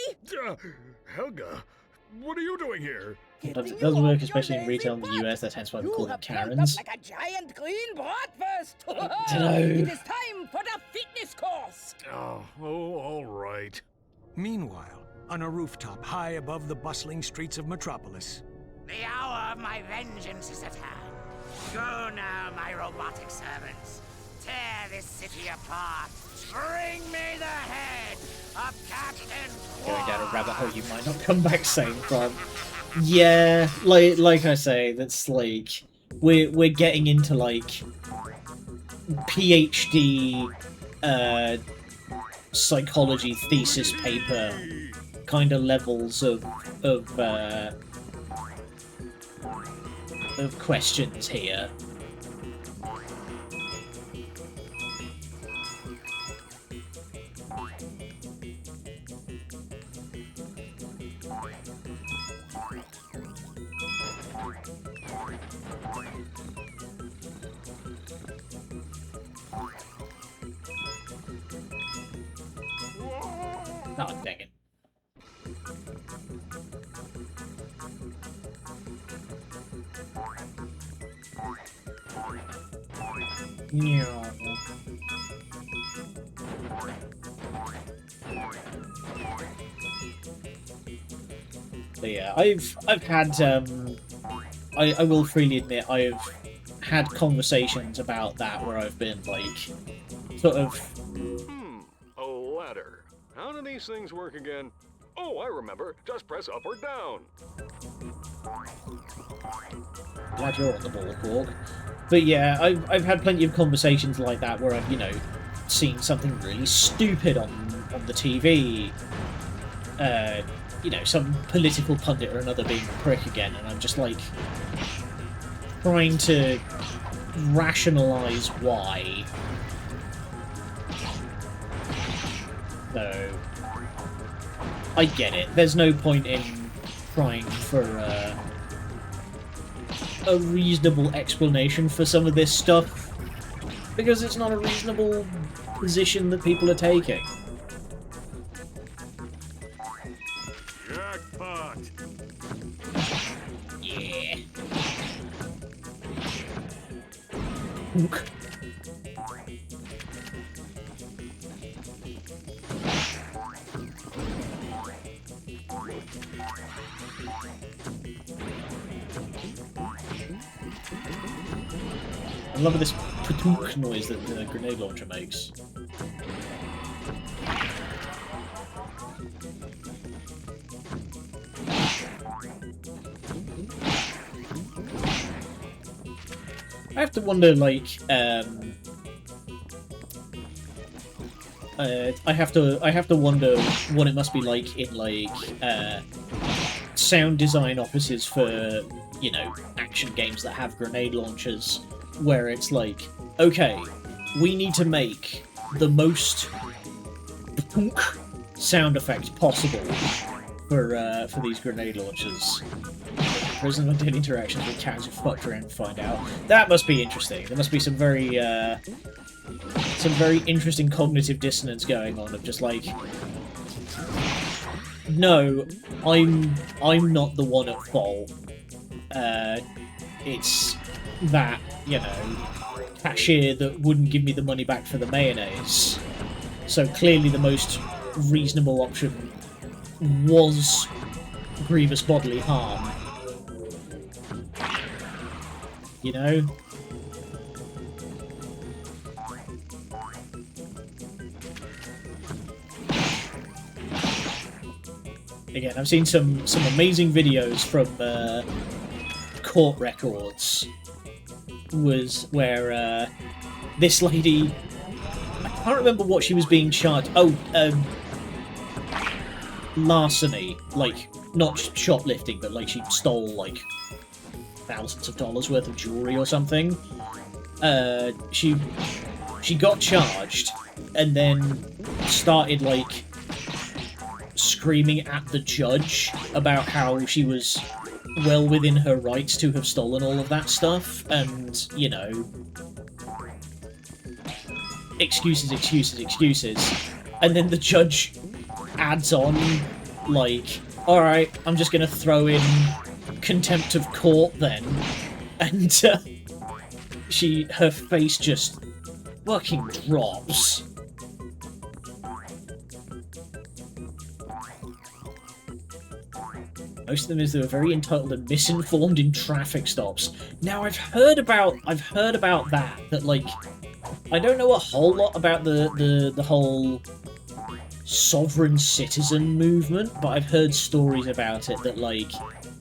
Helga, what are you doing here? It does work, especially in retail in the US. That's hence why we call them Karens. Like a giant green bratwurst. Dunno. It is time for the fitness course. Oh, all right. Meanwhile, on a rooftop high above the bustling streets of Metropolis. The hour of my vengeance is at hand. Go now, my robotic servants. Tear this city apart. Bring me the head of Captain Qwark. Going down a rabbit hole you might not come back sane from. Yeah, like I say, that's like we're getting into like PhD psychology thesis paper kind of levels of questions here. Oh, dang it. Yeah. But yeah, I've had I will freely admit I've had conversations about that where I've been like sort of A ladder. How do these things work again? Oh, I remember. Just press up or down. glad you're on the ball, Qwark. But yeah, I've had plenty of conversations like that where I've, you know, seen something really stupid on the TV. You know, some political pundit or another being a prick again, and I'm just like trying to rationalise why. So I get it. There's no point in trying for a reasonable explanation for some of this stuff, because it's not a reasonable position that people are taking. Jackpot! Yeah. I love this patunk noise that the grenade launcher makes. I have to wonder, like, I have to wonder what it must be like in like sound design offices for, you know, action games that have grenade launchers, where it's like, okay, we need to make the most punk sound effect possible for these grenade launchers. Prison and daily interactions with cats who fucked around to find out. That must be interesting. There must be some very interesting cognitive dissonance going on of just like, no, I'm not the one at fault. It's that, you know, cashier that wouldn't give me the money back for the mayonnaise. So clearly the most reasonable option was grievous bodily harm. You know? Again, I've seen some amazing videos from court records where this lady, I can't remember what she was being charged. Oh, larceny, like not shoplifting, but like she stole like thousands of dollars worth of jewelry or something. She got charged and then started like screaming at the judge about how she was well within her rights to have stolen all of that stuff, and, you know, excuses, and then the judge adds on, like, alright, I'm just gonna throw in contempt of court then, and her face just fucking drops. Most of them is they were very entitled and misinformed in traffic stops. Now I've heard about that like, I don't know a whole lot about the whole sovereign citizen movement, but I've heard stories about it that like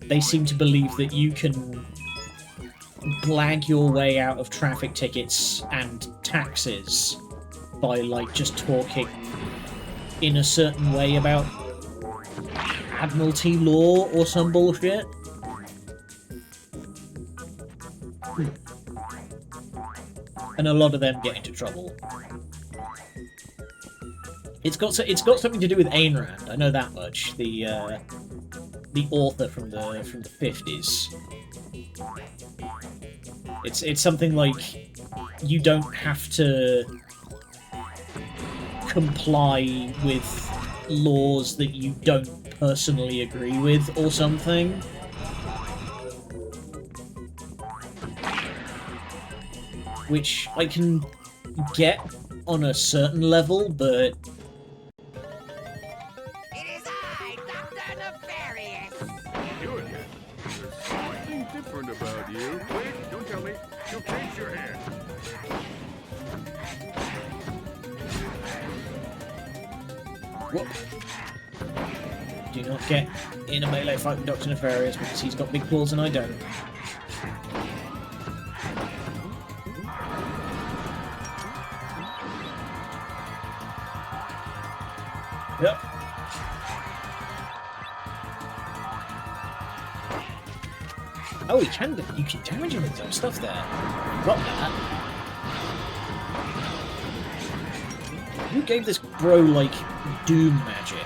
they seem to believe that you can blag your way out of traffic tickets and taxes by like just talking in a certain way about Admiralty law or some bullshit. And a lot of them get into trouble. It's got something to do with Ayn Rand. I know that much. The author from the 50s. It's something like you don't have to comply with laws that you don't personally agree with or something. Which I can get on a certain level, but It is I, Dr. Nefarious! You again? There's something different about you. Wait, don't tell me. You'll change your hair. what? Do not get in a melee fight with Dr. Nefarious because he's got big balls and I don't. Yep. Oh, you can damage him with some stuff there. Got that. Who gave this bro, like, doom magic?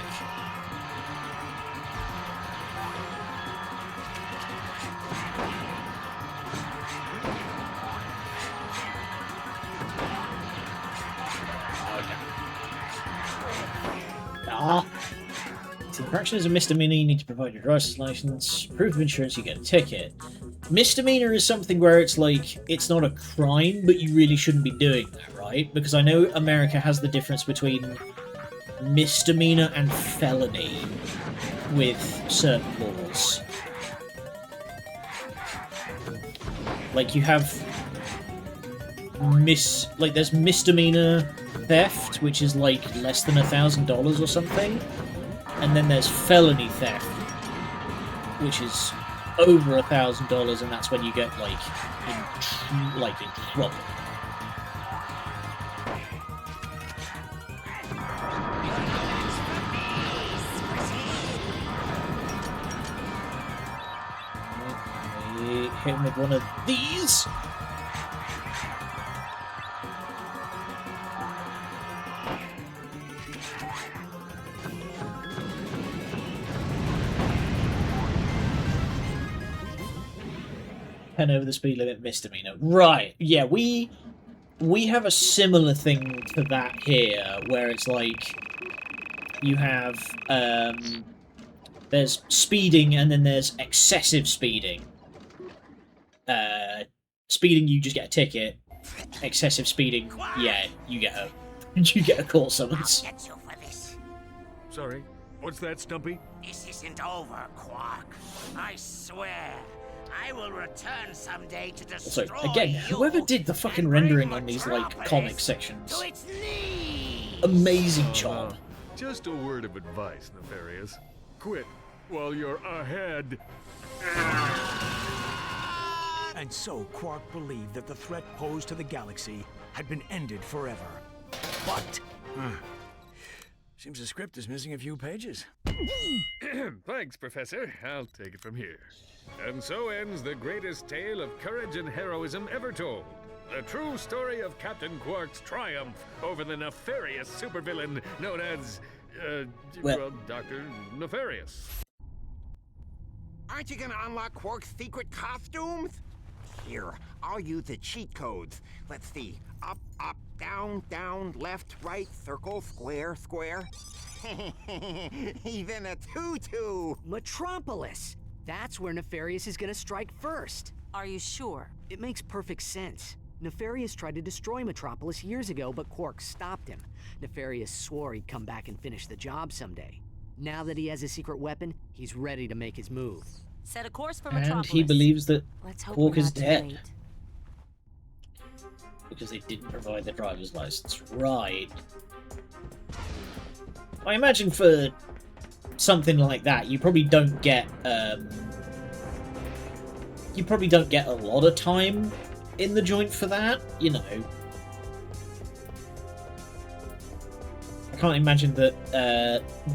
If the infraction is a misdemeanor, you need to provide your driver's license. Proof of insurance, you get a ticket. Misdemeanor is something where it's like, it's not a crime, but you really shouldn't be doing that, right? Because I know America has the difference between misdemeanor and felony with certain laws. Like, you have there's misdemeanor theft, which is like less than $1,000 or something, and then there's felony theft, which is over $1,000, and that's when you get like in trouble. hit him with one of these. Pen over the speed limit misdemeanor. Right, yeah, we have a similar thing to that here, where it's like you have there's speeding and then there's excessive speeding. Speeding, you just get a ticket. Excessive speeding, yeah, you get a court summons. I'll get you for this. Sorry, what's that, Stumpy? This isn't over, Qwark. I swear. I will return someday to destroy Also, again, whoever did the fucking rendering on these, like, comic sections, amazing job. Just a word of advice, Nefarious. Quit while you're ahead. And so Qwark believed that the threat posed to the galaxy had been ended forever. But... seems the script is missing a few pages. Thanks, Professor. I'll take it from here. And so ends the greatest tale of courage and heroism ever told. The true story of Captain Qwark's triumph over the nefarious supervillain known as, well, Dr. Nefarious. Aren't you gonna unlock Qwark's secret costumes? Here, I'll use the cheat codes. Let's see. Up, up, down, down, left, right, circle, square, square. Even a tutu! Metropolis! That's where Nefarious is gonna strike first. Are you sure? It makes perfect sense. Nefarious tried to destroy Metropolis years ago, but Qwark stopped him. Nefarious swore he'd come back and finish the job someday. Now that he has a secret weapon, he's ready to make his move. Set a course for And Metropolis. he believes that Qwark is not too dead. late. Because they didn't provide the driver's license. Right. I imagine for something like that, you probably don't get a lot of time in the joint for that, you know. I can't imagine that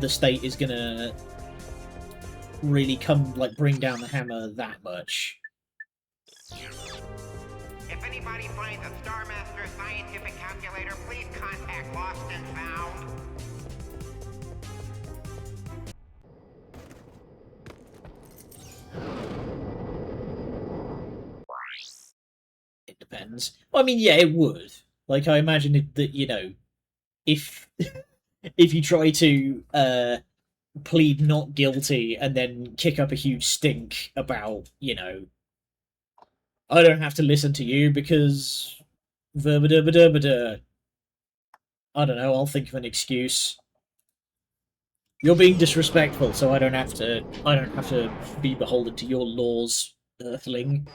the state is gonna really bring down the hammer that much. If anybody finds a Star Master scientific calculator, please contact Lost and Found. It depends. Well, I mean, yeah, it would. Like, I imagine that, you know, if if you try to plead not guilty and then kick up a huge stink about, you know, I don't have to listen to you because verbada. I don't know, I'll think of an excuse. You're being disrespectful, so I don't have to be beholden to your laws, Earthling.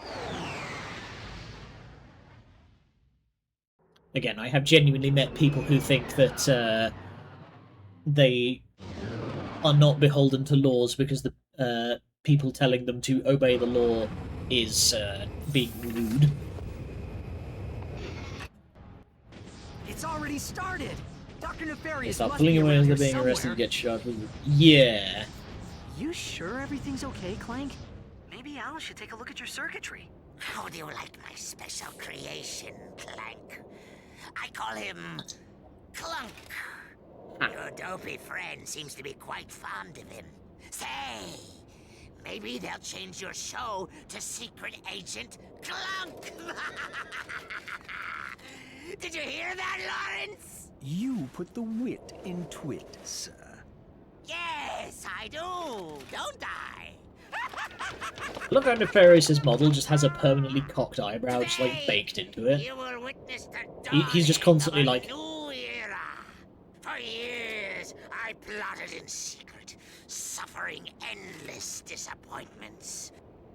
Again, I have genuinely met people who think that they are not beholden to laws because the people telling them to obey the law is being rude. It's already started! Dr. Nefarious Stop must pulling be away around as here they're being somewhere. arrested and get shot. Yeah. You sure everything's okay, Clank? Maybe Al should take a look at your circuitry. How do you like my special creation, Clank? I call him Clunk. Your dopey friend seems to be quite fond of him. Say, maybe they'll change your show to Secret Agent Clunk. Did you hear that, Lawrence? You put the wit in twit, sir. Yes, I do, don't I? Look how Nefarious's model just has a permanently cocked eyebrow just like baked into it. You will witness the He's just constantly like, new era. For years, I plotted in secret, suffering endless disappointments.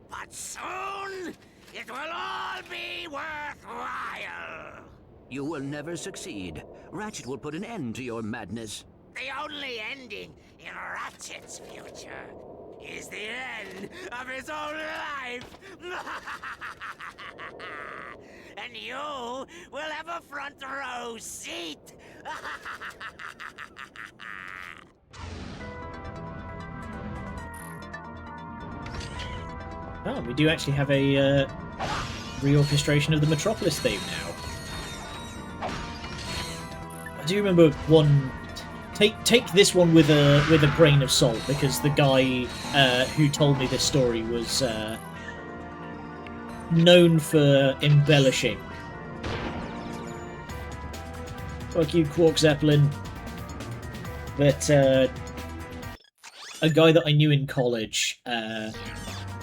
But soon, it will all be worthwhile. You will never succeed. Ratchet will put an end to your madness. The only ending in Ratchet's future is the end of his own life. And you will have a front row seat. Oh, we do actually have a reorchestration of the Metropolis theme now. I do remember one. Take this one with a grain of salt, because the guy who told me this story was known for embellishing. Fuck you, Qwark Zeppelin. But a guy that I knew in college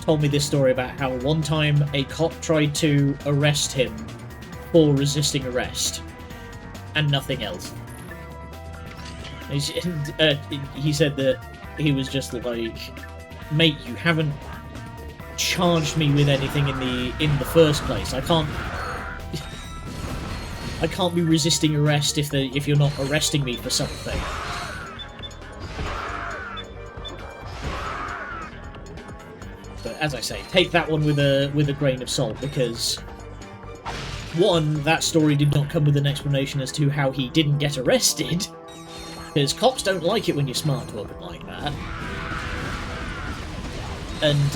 told me this story about how one time a cop tried to arrest him for resisting arrest and nothing else. He said that he was just like, mate, you haven't charged me with anything in the first place. I can't be resisting arrest if you're not arresting me for something. But as I say, take that one with a grain of salt, because one, that story did not come with an explanation as to how he didn't get arrested. Because cops don't like it when you're smart talking like that. And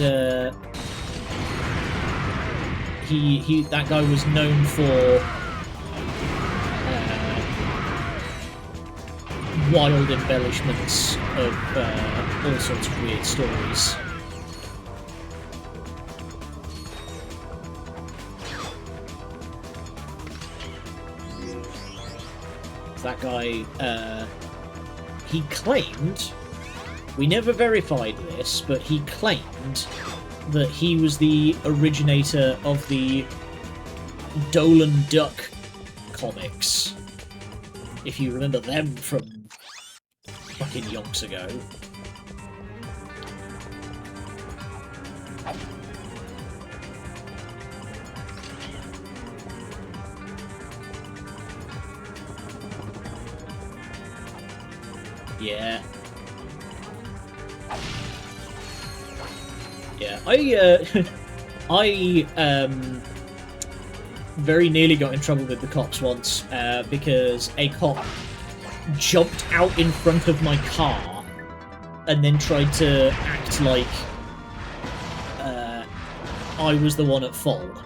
that guy was known for wild embellishments of all sorts of weird stories. That guy, he claimed, we never verified this, but he claimed that he was the originator of the Dolan Duck comics. If you remember them from fucking yonks ago. Yeah. Yeah, I very nearly got in trouble with the cops once, because a cop jumped out in front of my car and then tried to act like I was the one at fault.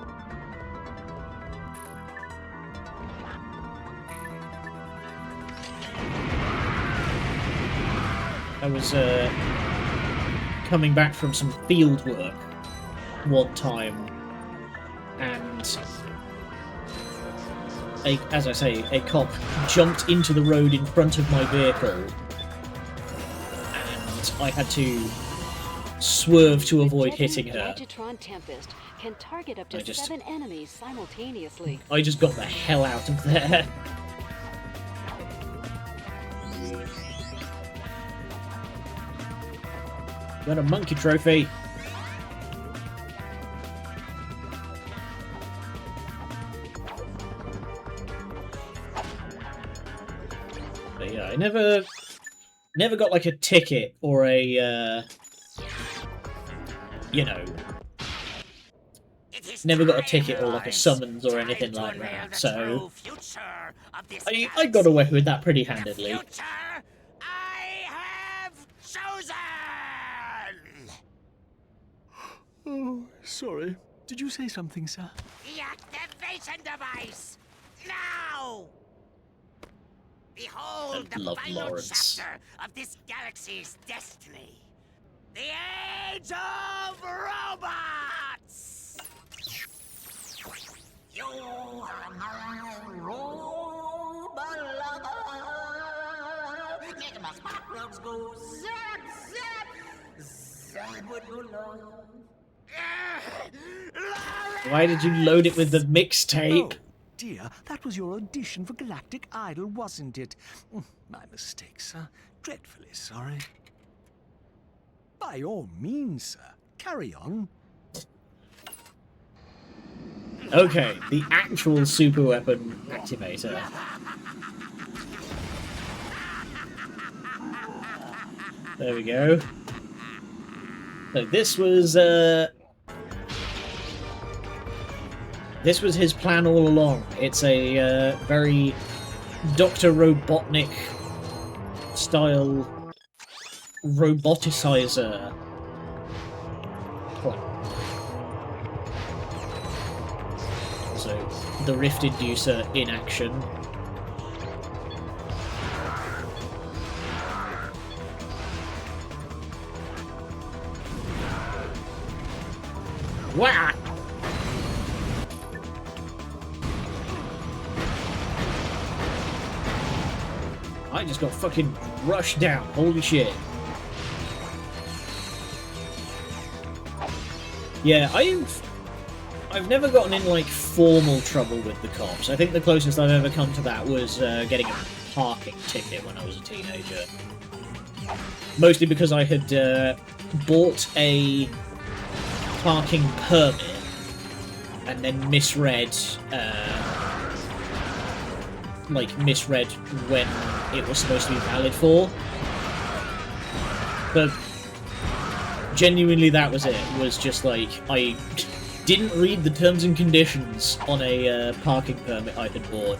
I was coming back from some field work one time, and as I say, a cop jumped into the road in front of my vehicle, and I had to swerve to avoid hitting her. Tempest can target up to 7 enemies simultaneously. I just got the hell out of there. Got a monkey trophy. But yeah, I never got like a ticket or a you know, never got a ticket or like a summons or anything like that. So I got away with that pretty handedly. Oh, sorry. Did you say something, sir? The activation device! Now! Behold the final chapter of this galaxy's destiny. The Age of Robots! You are my robot lover. Making my spark plugs go zap, zap, zap with your love. Why did you load it with the mixtape? Oh, dear, that was your audition for Galactic Idol, wasn't it? My mistake, sir. Dreadfully sorry. By all means, sir. Carry on. Okay, the actual super weapon activator. There we go. So this was his plan all along. It's a very Dr. Robotnik style roboticizer. the Rift Inducer in action. Wah! I just got fucking rushed down. Holy shit. Yeah, I've never gotten in, like, formal trouble with the cops. I think the closest I've ever come to that was getting a parking ticket when I was a teenager. Mostly because I had bought a parking permit and then misread when it was supposed to be valid for. But genuinely that was it. It was just like, I didn't read the terms and conditions on a parking permit I had bought.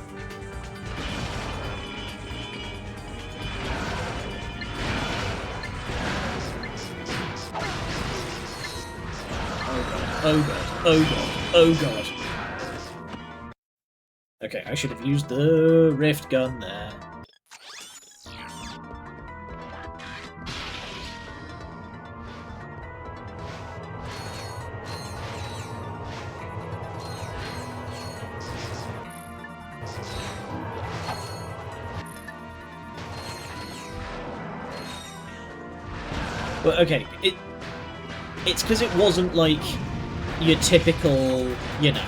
Oh god, oh god, oh god. Okay, I should have used the rift gun there. But okay, it's because it wasn't like your typical, you know,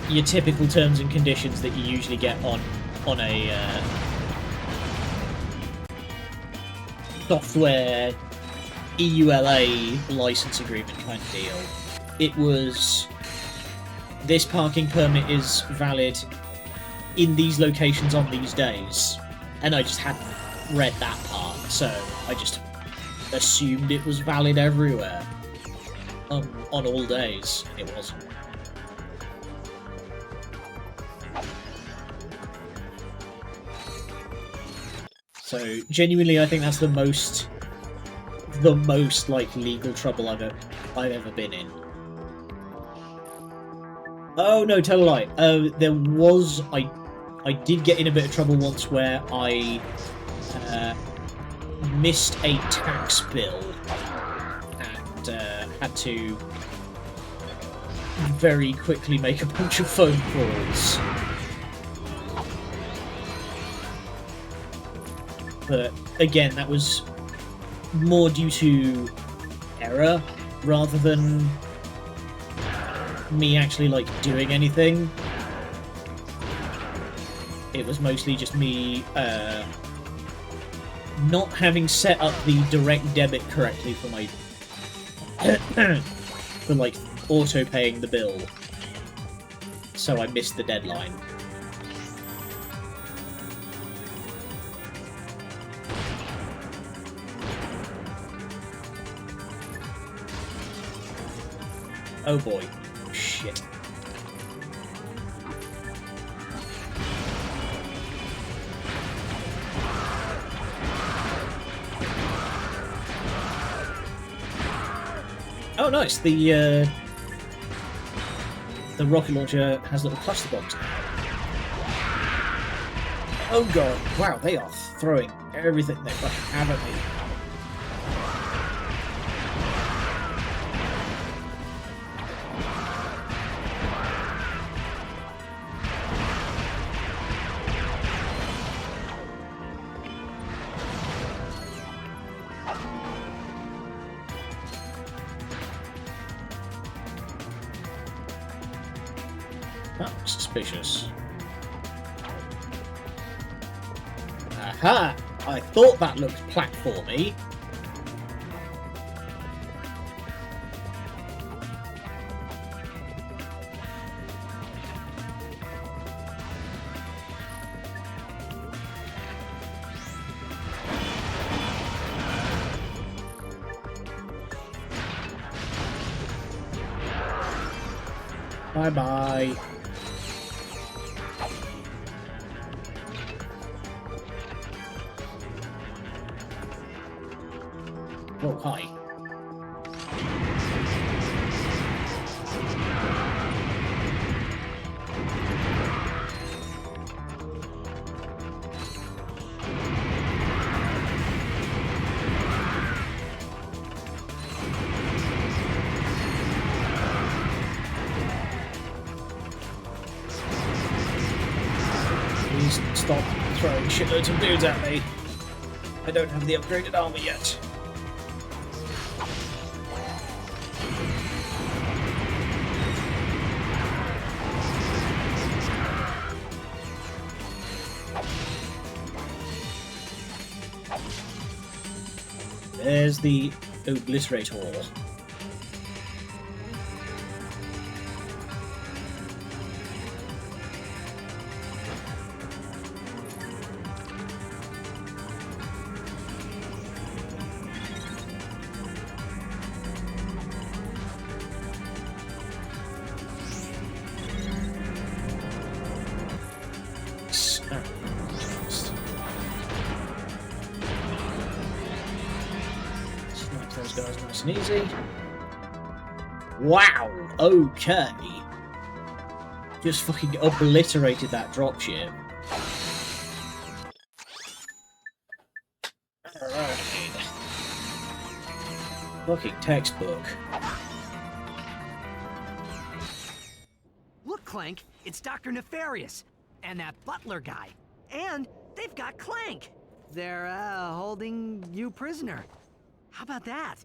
your typical terms and conditions that you usually get on a software EULA license agreement kind of deal. It was, this parking permit is valid in these locations on these days, and I just hadn't read that part, so I just assumed it was valid everywhere on all days. It wasn't. So genuinely, I think that's the most like legal trouble I've ever been in. Oh no, tell a lie. There was, I did get in a bit of trouble once where I missed a tax bill and had to very quickly make a bunch of phone calls. But again, that was more due to error rather than me actually like doing anything. It was mostly just me not having set up the direct debit correctly for my for like auto paying the bill, so I missed the deadline. Oh boy. Shit. Oh nice, the rocket launcher has little cluster bombs now. Oh god, wow, they are throwing everything they fucking have at me. Oh, suspicious. Aha! I thought that looked platformy. Bye-bye. Oh, hi. stop throwing shitloads of dudes at me. I don't have the upgraded armor yet. There's the Obliterator. Those guys nice and easy. Wow, okay. Just fucking obliterated that dropship. Alright. Fucking textbook. Look, Clank, it's Dr. Nefarious and that butler guy. And they've got Clank. They're holding you prisoner. How about that?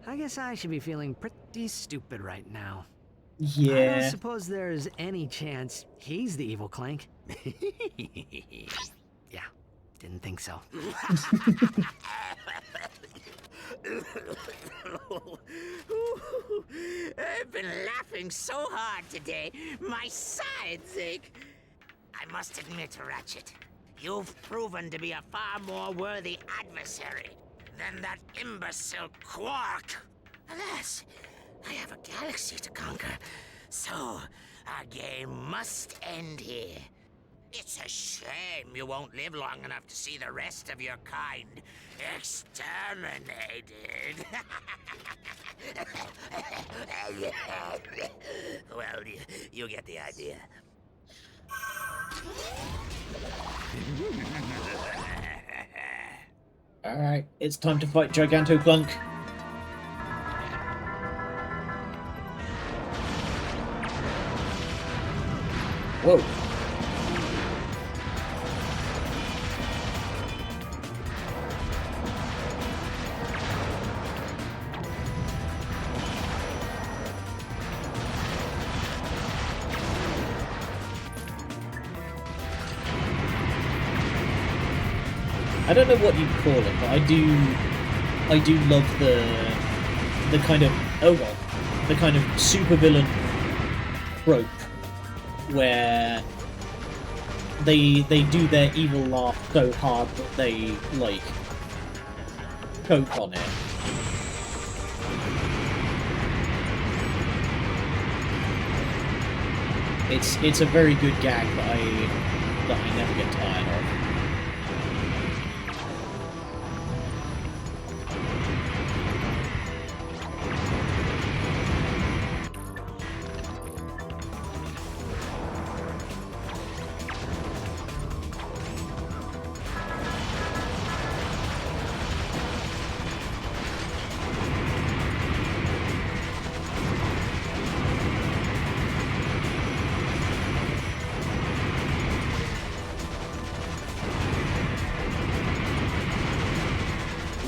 I guess I should be feeling pretty stupid right now. Yeah. I don't suppose there's any chance he's the evil Clank. Yeah, didn't think so. I've been laughing so hard today, my sides ache. I must admit, Ratchet, you've proven to be a far more worthy adversary than that imbecile Qwark. Alas, I have a galaxy to conquer, so our game must end here. It's a shame you won't live long enough to see the rest of your kind exterminated. Well, you get the idea. Alright, it's time to fight Giganto Clank. Whoa. I don't know what you'd call it, but I do love the kind of the kind of supervillain trope where they do their evil laugh so hard that they like choke on it. It's a very good gag that I never get tired of.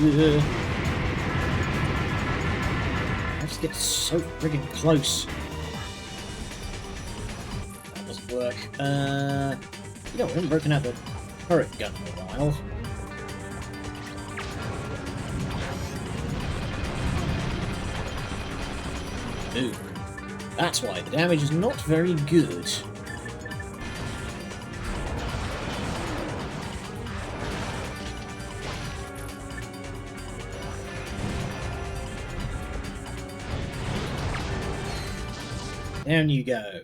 I just get so friggin' close. That doesn't work. We haven't broken out the turret gun in a while. Ooh. That's why the damage is not very good. Down you go.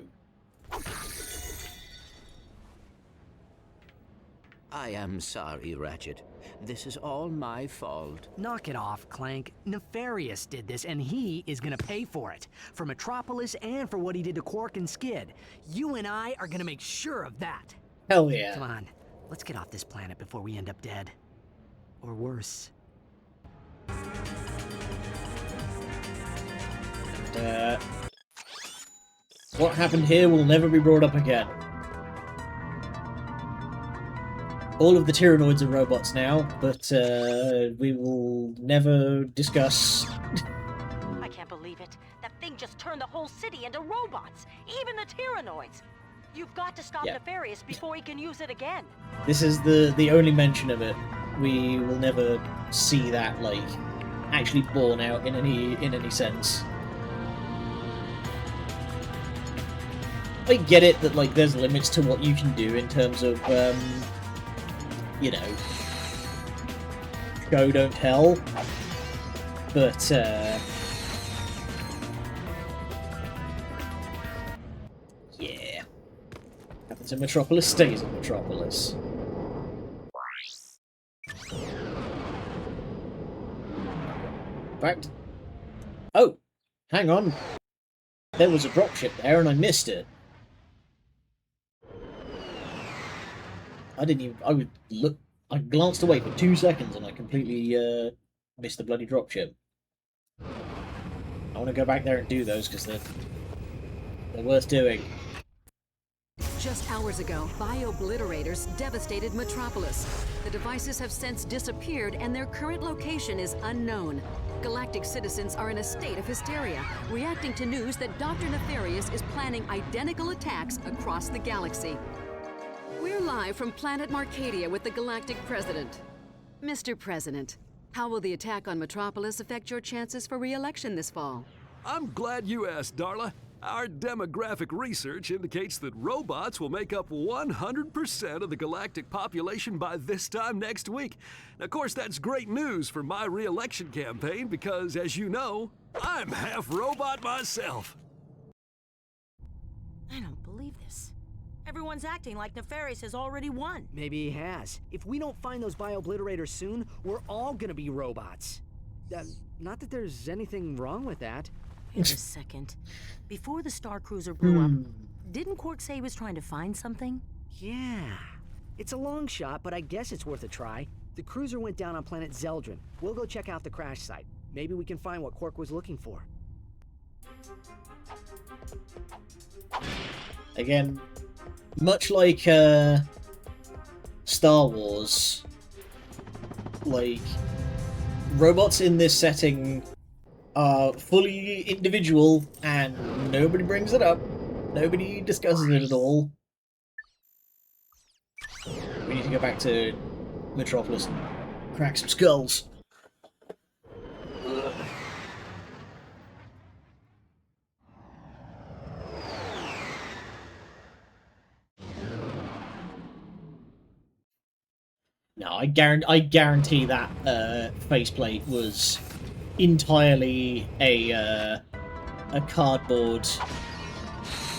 I am sorry, Ratchet. This is all my fault. Knock it off, Clank. Nefarious did this, and he is gonna pay for it. For Metropolis and for what he did to Qwark and Skid. You and I are gonna make sure of that. Hell yeah. Come on, let's get off this planet before we end up dead. Or worse. What happened here will never be brought up again. all of the Tyrannoids are robots now, but we will never discuss. I can't believe it. That thing just turned the whole city into robots, even the Tyrannoids. You've got to stop Nefarious before he can use it again. This is the only mention of it. We will never see that like actually borne out in any sense. I get it that like there's limits to what you can do in terms of you know, show don't tell, but yeah, happens in Metropolis stays in Metropolis. In fact, oh, hang on, there was a dropship there and I missed it. I didn't even. I would look. I glanced away for 2 seconds and I completely missed the bloody dropship. I want to go back there and do those because they're worth doing. Just hours ago, bio-obliterators devastated Metropolis. The devices have since disappeared and their current location is unknown. Galactic citizens are in a state of hysteria, reacting to news that Dr. Nefarious is planning identical attacks across the galaxy. We're live from planet Marcadia with the Galactic President. Mr. President, how will the attack on Metropolis affect your chances for re-election this fall? I'm glad you asked, Darla. Our demographic research indicates that robots will make up 100% of the galactic population by this time next week. Now, of course, that's great news for my re-election campaign because, as you know, I'm half robot myself. I don't believe this. Everyone's acting like Nefarious has already won. Maybe he has. If we don't find those bio-obliterators soon, we're all gonna be robots. Not that there's anything wrong with that. Wait a second. Before the Star Cruiser blew up, didn't Qwark say he was trying to find something? Yeah. It's a long shot, but I guess it's worth a try. The cruiser went down on planet Zeldrin. We'll go check out the crash site. Maybe we can find what Qwark was looking for. Again, much like Star Wars, like, robots in this setting are fully individual and nobody brings it up. Nobody discusses it at all. We need to go back to Metropolis and crack some skulls. No, I guarantee that faceplate was entirely a cardboard,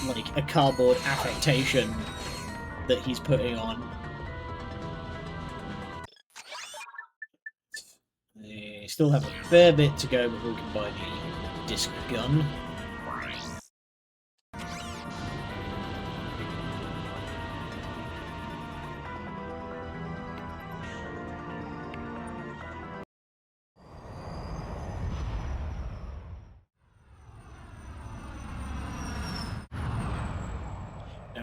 like a cardboard affectation that he's putting on. We still have a fair bit to go before we can buy the disc gun.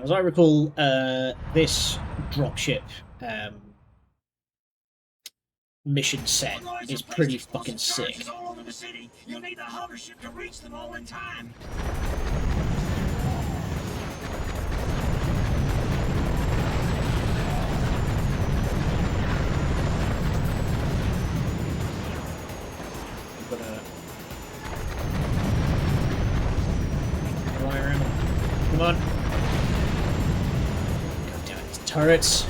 As I recall, this dropship mission set is pretty fucking sick. All over the city. You'll need the hover ship to reach them all in time. Fly around. Come on. Turrets.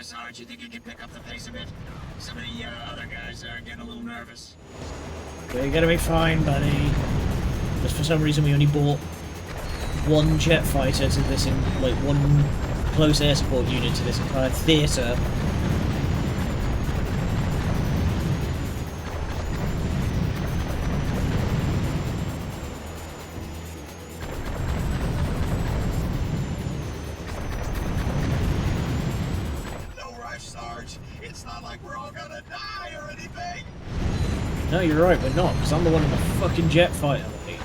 Sarge, you think you can pick up the pace a bit? Some of the other guys are getting a little nervous. We're gonna be fine, buddy. Just for some reason we only bought one jet fighter to this, like one close air support unit to this entire theatre. No, you're right, we're not, because I'm the one in the fucking jet fighter, buddy.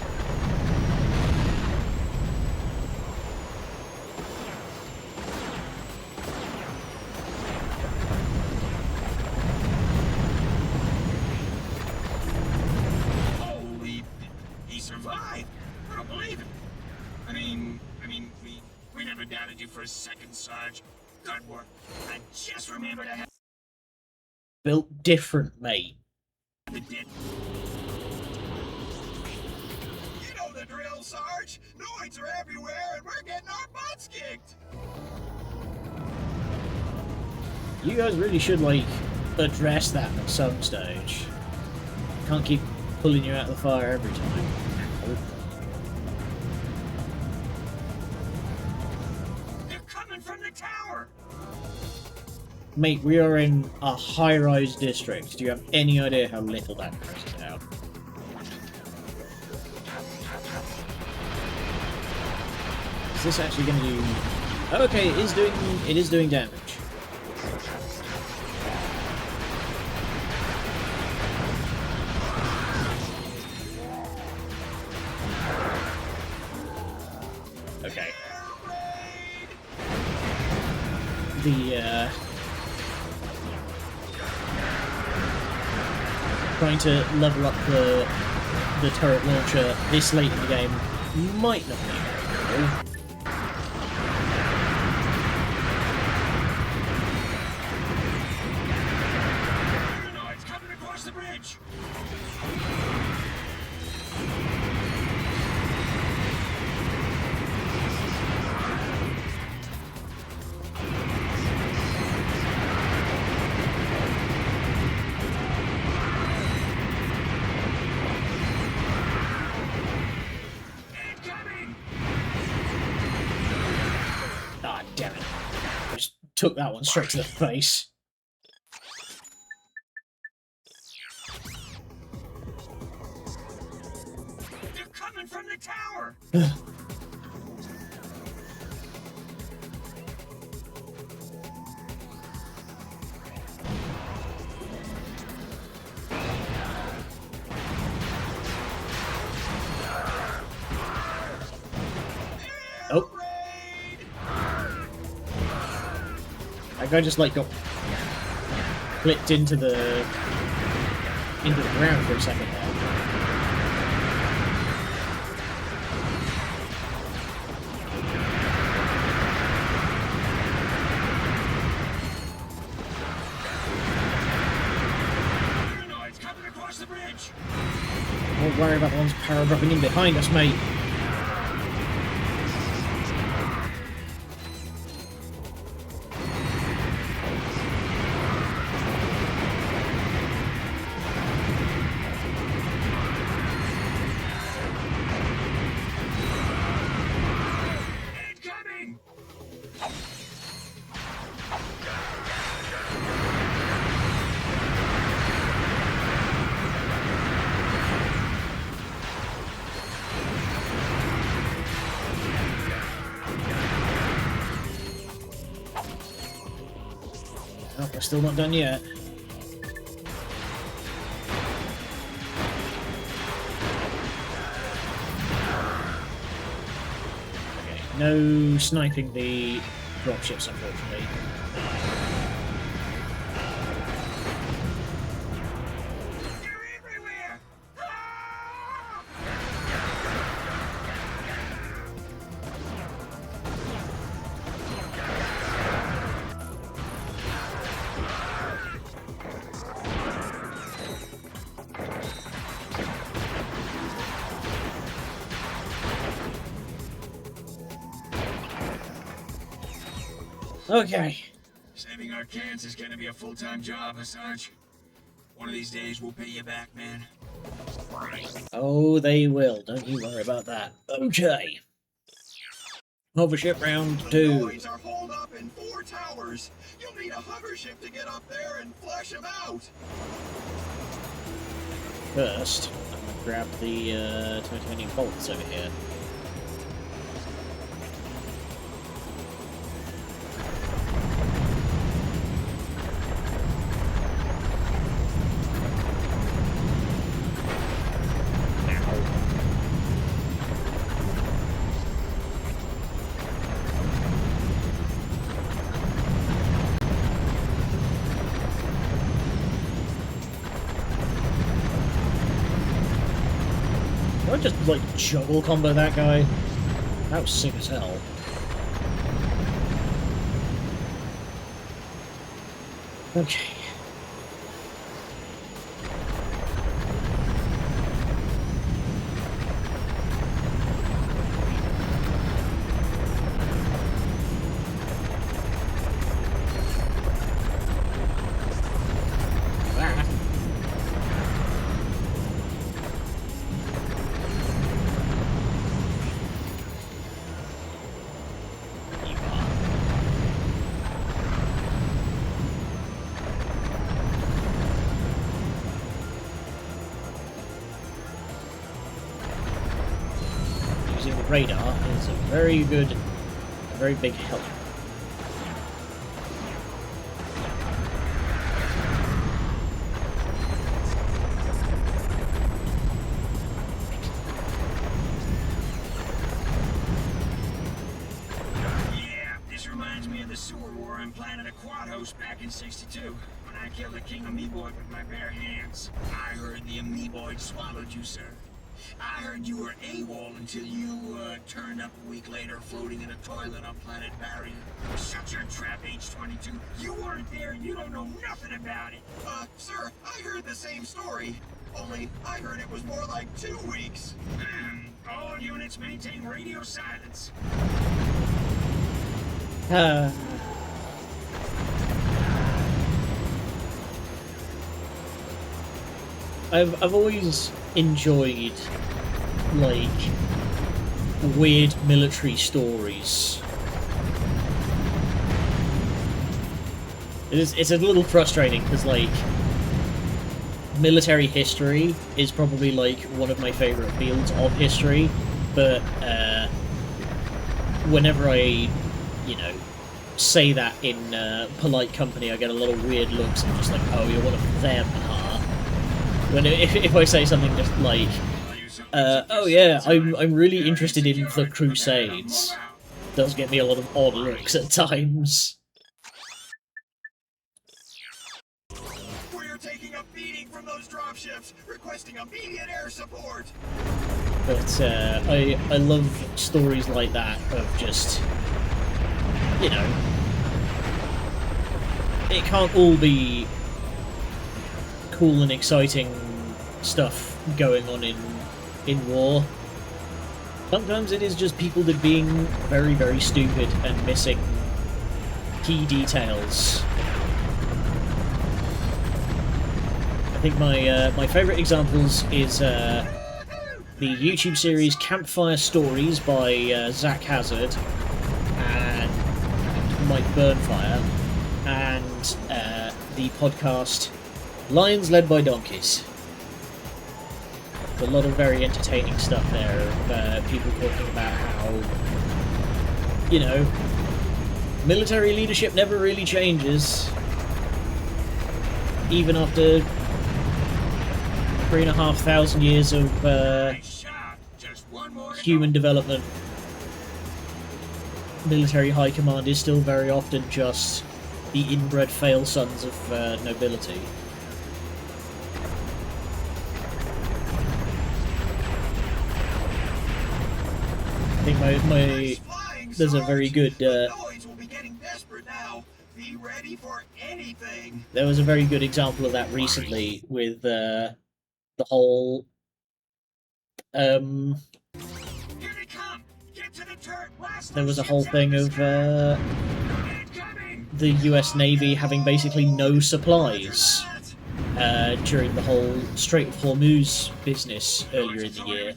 for a second, Sarge. Good work. And just remember to have Built different, mate. the dead. You know the drill, Sarge. Noids are everywhere, and we're getting our butts kicked. You guys really should, like, address that at some stage. Can't keep pulling you out of the fire every time. They're coming from the tower. Mate, we are in a high-rise district. Do you have any idea how little that stresses out? Is this actually going to do... Okay, it is doing damage. Okay. Trying to level up the turret launcher this late in the game might not be very good. It's coming across the bridge. Ah, damn it. I just took that one straight to the face. They're coming from the tower. Oh. That guy just like got clipped into the ground for a second there. It's coming across the bridge. Don't worry about the ones power dropping in behind us, mate. Oh, we're still not done yet. Okay, no sniping the dropships, unfortunately. Okay. Saving our kids is gonna be a full-time job, huh, Sarge? One of these days we'll pay you back, man. Oh, they will. Don't you worry about that. Okay. Hovership round 2. Noids are holed up in 4 towers. You'll need a hover ship to get up there and flush them out. First, I'm gonna grab the titanium bolts over here. Did I just, like, juggle combo that guy? That was sick as hell. Okay. Using the radar is a very big help. Yeah, this reminds me of the sewer war on planet Aquatos back in '62, when I killed the King Amoeboid with my bare hands. I heard the Amoeboid swallowed you, sir. I heard you were AWOL until you turned up a week later floating in a toilet on planet Barrier. Shut your trap, H-22. You weren't there and you don't know nothing about it. Sir, I heard the same story. Only I heard it was more like 2 weeks. All units maintain radio silence. I've always enjoyed, like, weird military stories. It's a little frustrating because, like, military history is probably, like, one of my favourite fields of history, but whenever I, you know, say that in polite company, I get a lot of weird looks and just like, oh, you're one of them, huh? When if I say something just like, oh yeah, I'm really interested in the Crusades, does get me a lot of odd looks at times. We're taking a beating from those dropships, requesting immediate air support. But I love stories like that of just, you know, it can't all be cool and exciting stuff going on in war. Sometimes it is just people that being very, very stupid and missing key details. I think my favourite examples is the YouTube series Campfire Stories by Zach Hazard and Mike Burnfire, and the podcast Lions Led by Donkeys. A lot of very entertaining stuff there of people talking about how, you know, military leadership never really changes, even after 3,500 years of human development. Military high command is still very often just the inbred fail sons of nobility. I think there's a very good there was a very good example of that recently with the whole there was a whole thing of the US Navy having basically no supplies during the whole Strait of Hormuz business earlier in the year.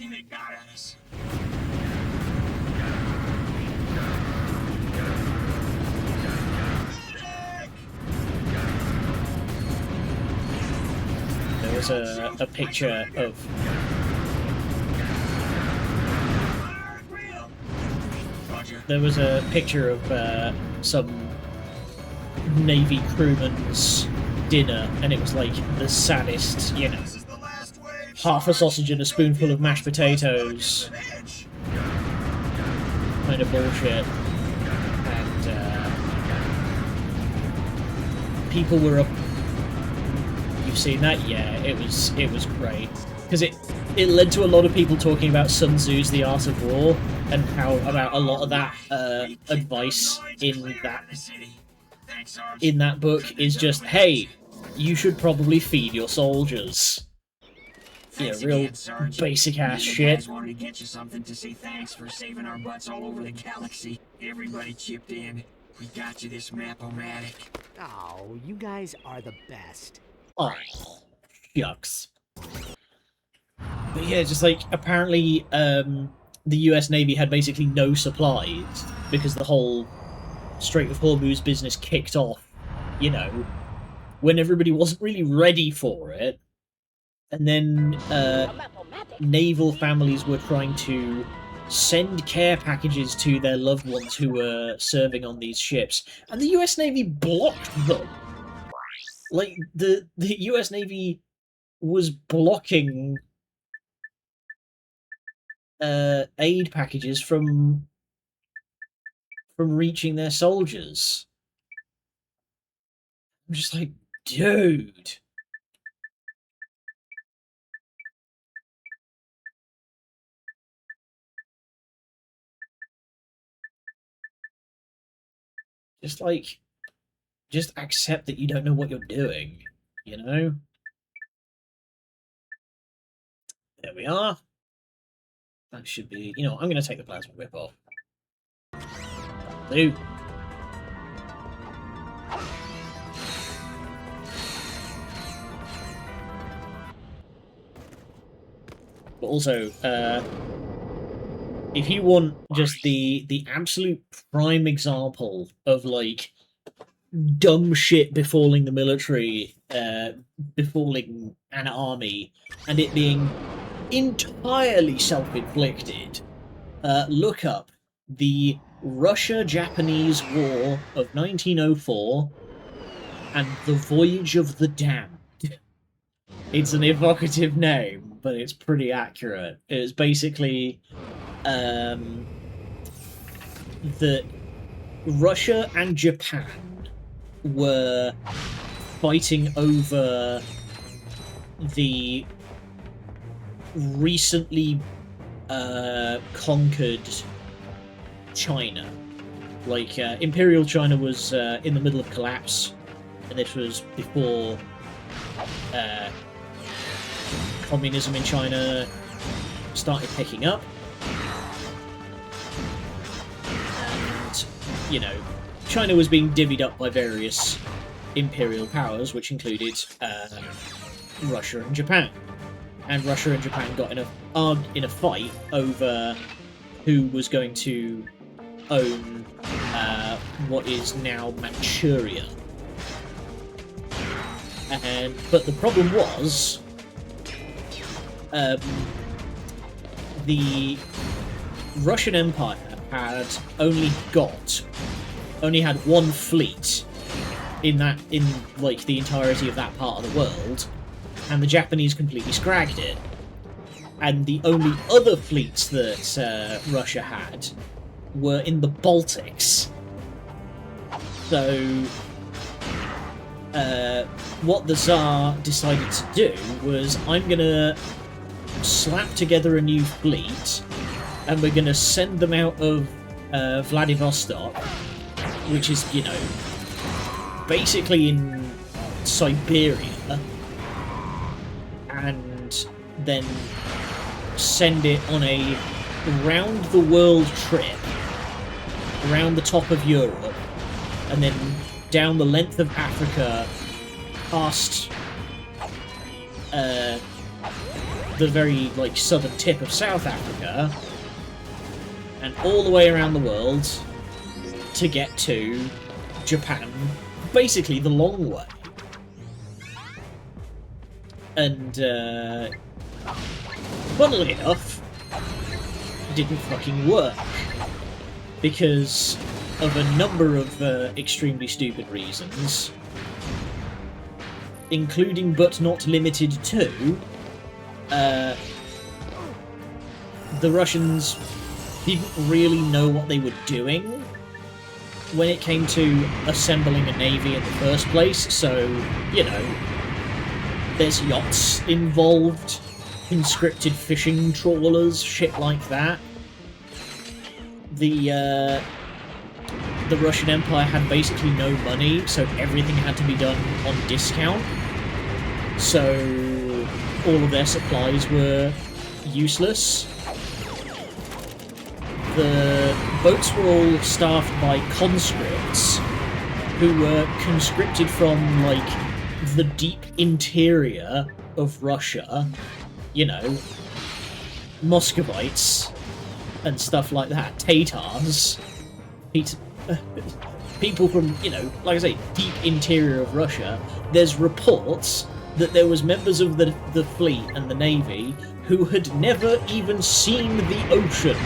There was a picture of some Navy crewman's dinner, and it was like the saddest, you know, half a sausage and a spoonful of mashed potatoes kind of bullshit, and people were up. You've seen that? Yeah, it was great because it led to a lot of people talking about Sun Tzu's The Art of War and how about a lot of that advice in that in that book is just, hey, you should probably feed your soldiers. Yeah, real basic ass shit. Guys wanted to get you something to say thanks for saving our butts all over the galaxy. Everybody chipped in. We got you this map-o-matic. Oh, you guys are the best. Oh, shucks. But yeah, just like, apparently, the US Navy had basically no supplies because the whole Strait of Hormuz business kicked off, you know, when everybody wasn't really ready for it. And then naval families were trying to send care packages to their loved ones who were serving on these ships, and the US Navy blocked them. Like, the US Navy was blocking aid packages from reaching their soldiers. I'm just like, dude. Just accept that you don't know what you're doing, you know? There we are. That should be... You know what, I'm going to take the plasma whip off. Do. But also, if you want just the absolute prime example of, like, dumb shit befalling the military, befalling an army, and it being entirely self-inflicted, look up the Russia-Japanese War of 1904 and the Voyage of the Damned. It's an evocative name, but it's pretty accurate. It's basically that Russia and Japan were fighting over the recently conquered China. Like, Imperial China was in the middle of collapse, and this was before communism in China started picking up. And, you know, China was being divvied up by various imperial powers, which included Russia and Japan. And Russia and Japan got in a fight over who was going to own what is now Manchuria. But the problem was the Russian Empire had only had one fleet in like the entirety of that part of the world, and the Japanese completely scragged it. And the only other fleets that Russia had were in the Baltics. So what the Tsar decided to do was, I'm gonna slap together a new fleet, and we're gonna send them out of Vladivostok, which is, you know, basically in Siberia, and then send it on a round-the-world trip around the top of Europe, and then down the length of Africa, past the very, like, southern tip of South Africa, and all the way around the world to get to Japan, basically the long way. And, funnily enough, didn't fucking work. Because of a number of extremely stupid reasons, including but not limited to, the Russians didn't really know what they were doing when it came to assembling a navy in the first place, so, you know, there's yachts involved, conscripted fishing trawlers, shit like that. the Russian Empire had basically no money, so everything had to be done on discount. So all of their supplies were useless. The boats were all staffed by conscripts who were conscripted from, like, the deep interior of Russia, you know, Muscovites and stuff like that, Tatars, people from, you know, like I say, deep interior of Russia. There's reports that there was members of the fleet and the navy who had never even seen the ocean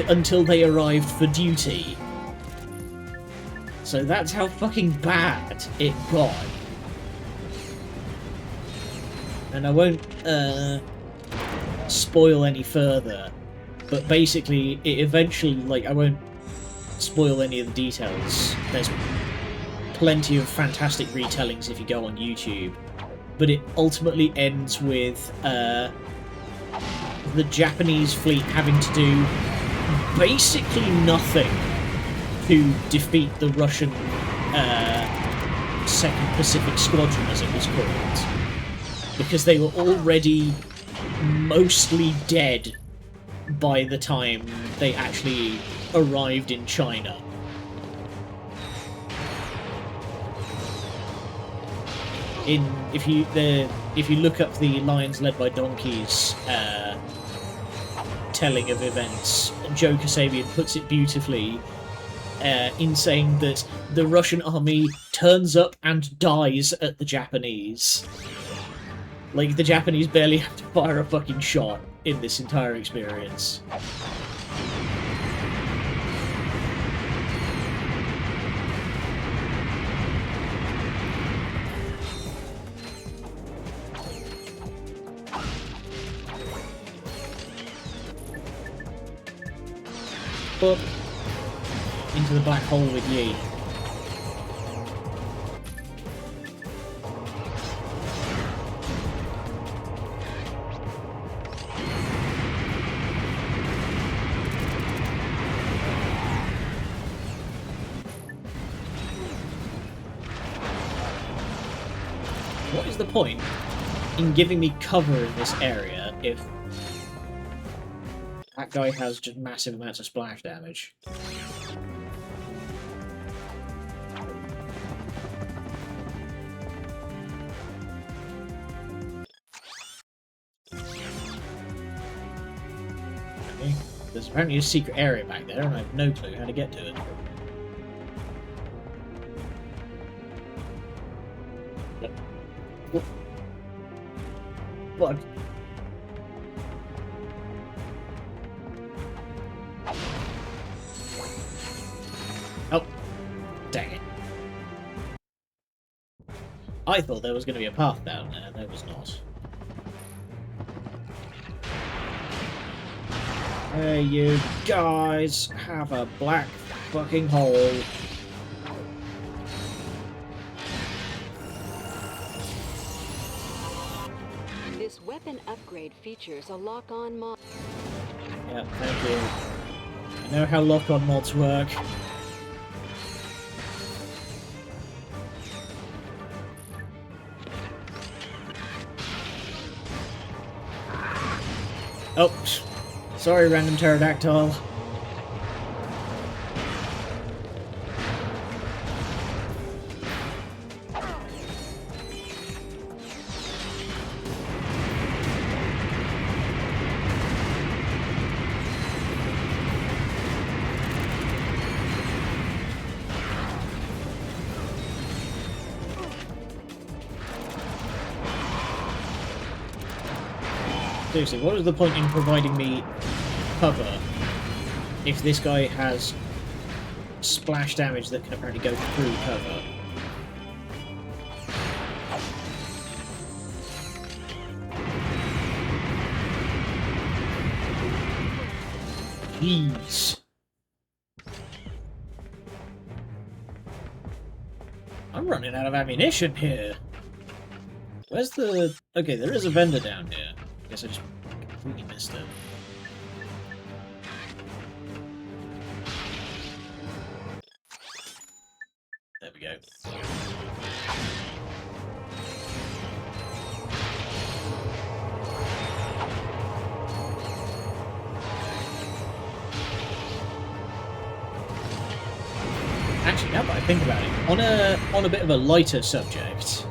until they arrived for duty. So that's how fucking bad it got. And I won't spoil any further, but basically it eventually, like, I won't spoil any of the details. There's plenty of fantastic retellings if you go on YouTube, but it ultimately ends with the Japanese fleet having to do basically nothing to defeat the Russian 2nd Pacific Squadron, as it was called, because they were already mostly dead by the time they actually arrived in China. If you look up the Lions Led by Donkeys telling of events, Joe Kasabian puts it beautifully in saying that the Russian army turns up and dies at the Japanese. Like, the Japanese barely have to fire a fucking shot in this entire experience. Up into the black hole with ye. What is the point in giving me cover in this area if that guy has just massive amounts of splash damage? Okay. There's apparently a secret area back there, and I have no clue how to get to it. What? Oh, dang it. I thought there was going to be a path down there, there was not. Hey, you guys, have a black fucking hole. This weapon upgrade features a lock-on mod. Yep, thank you. I know how lock-on mods work. Oh, sorry, random pterodactyl. Seriously, what is the point in providing me cover if this guy has splash damage that can apparently go through cover? Jeez. I'm running out of ammunition here. Where's the... Okay, there is a vendor down here. I guess I just completely missed it. There we go. Actually, now that I think about it, on a bit of a lighter subject,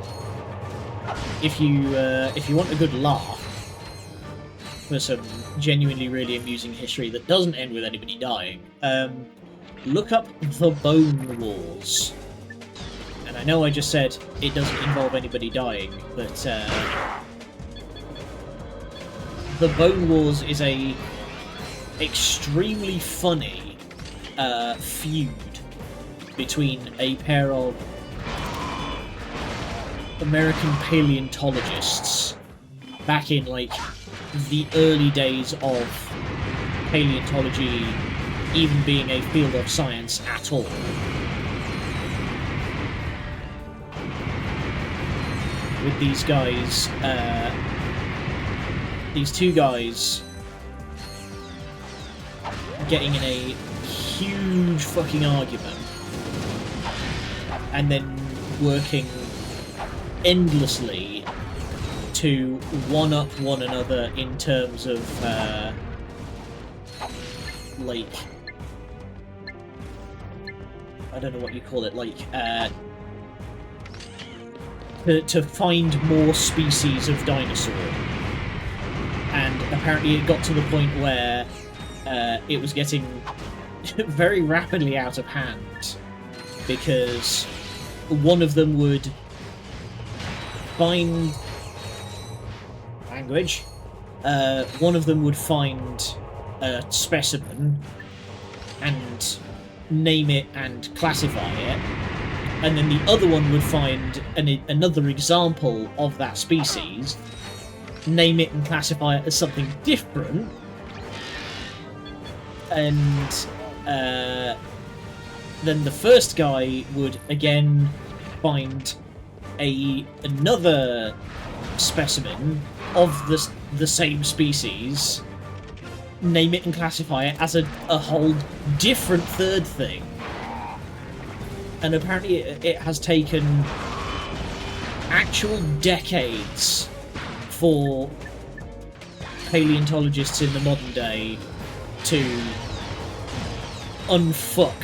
if you want a good laugh for some genuinely really amusing history that doesn't end with anybody dying, look up the Bone Wars. And I know I just said it doesn't involve anybody dying, but the Bone Wars is a extremely funny feud between a pair of American paleontologists back in like the early days of paleontology even being a field of science at all. With these guys, these two guys getting in a huge fucking argument and then working endlessly to one-up one another in terms of, like, I don't know what you call it, like, to find more species of dinosaur. And apparently it got to the point where it was getting very rapidly out of hand, because one of them would find language. One of them would find a specimen and name it and classify it, and then the other one would find another example of that species, name it and classify it as something different, and then the first guy would again find another specimen of the same species, name it and classify it as a whole different third thing. And apparently it has taken actual decades for paleontologists in the modern day to unfuck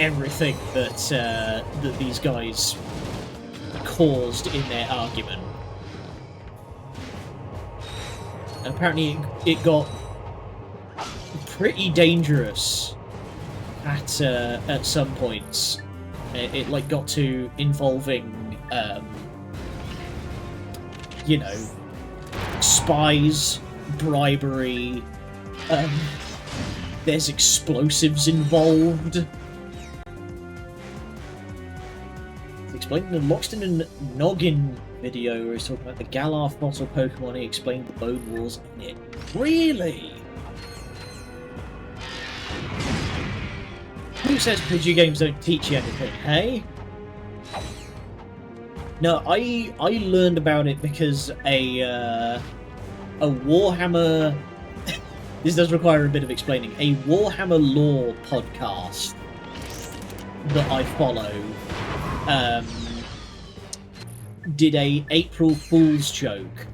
everything that these guys caused in their argument. And apparently it got pretty dangerous at some points. It like got to involving you know, spies, bribery, there's explosives involved. It's explained in the Loxton and Noggin video where he's talking about the Galar fossil Pokemon. He explained the Bone Wars in it. Really? Who says video games don't teach you anything, hey? No, I learned about it because a Warhammer... this does require a bit of explaining. A Warhammer lore podcast that I follow did a April Fool's joke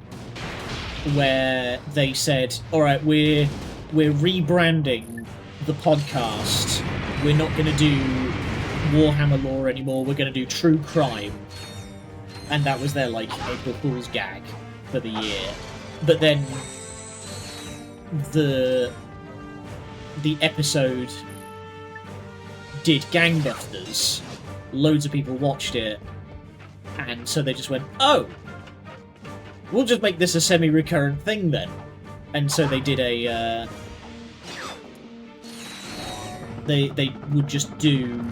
where they said, alright, we're rebranding the podcast. We're not going to do Warhammer lore anymore, we're going to do true crime. And that was their, like, April Fool's gag for the year. But then the episode did gangbusters. Loads of people watched it. And so they just went, oh! We'll just make this a semi-recurrent thing then. And so they did a... They would just do...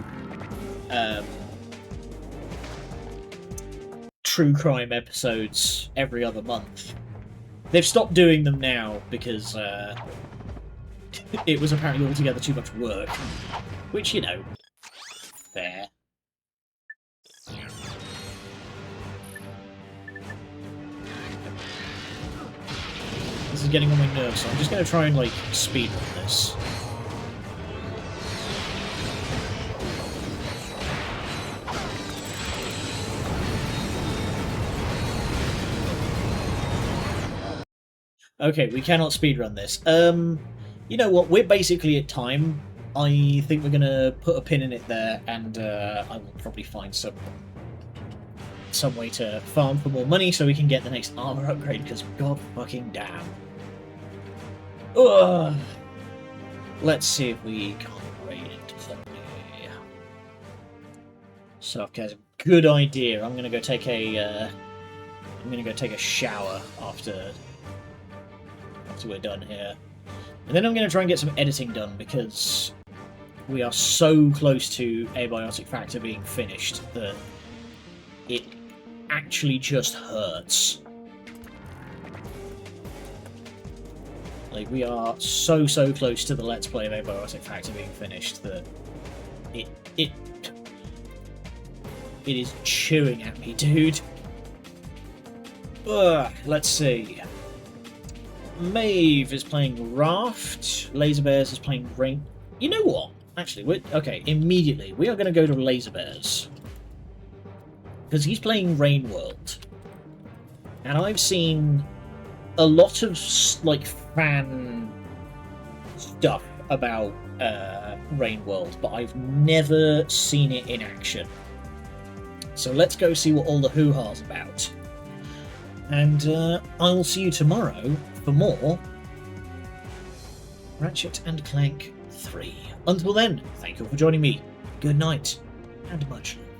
true crime episodes every other month. They've stopped doing them now because it was apparently altogether too much work. Which, you know, fair. This is getting on my nerves, so I'm just going to try and, like, speed run this. Okay, we cannot speedrun this. You know what? We're basically at time. I think we're gonna put a pin in it there, and I will probably find some way to farm for more money so we can get the next armor upgrade, because god fucking damn. Ugh. Let's see if we can't raid into something. So, okay, good idea. I'm gonna go take a shower after we're done here. And then I'm gonna try and get some editing done, because we are so close to Abiotic Factor being finished that it actually just hurts. Like, we are so close to the Let's Play of Abiotic Factor being finished that it is chewing at me, dude. Ugh, let's see. Maeve is playing Raft. Laserbears is playing Rain. You know what? Actually, okay, immediately we are going to go to Laserbears, because he's playing Rain World, and I've seen a lot of like fan stuff about Rain World, but I've never seen it in action. So let's go see what all the hoo-ha's about, and I will see you tomorrow for more Ratchet and Clank 3. Until then, thank you for joining me. Good night, and much love.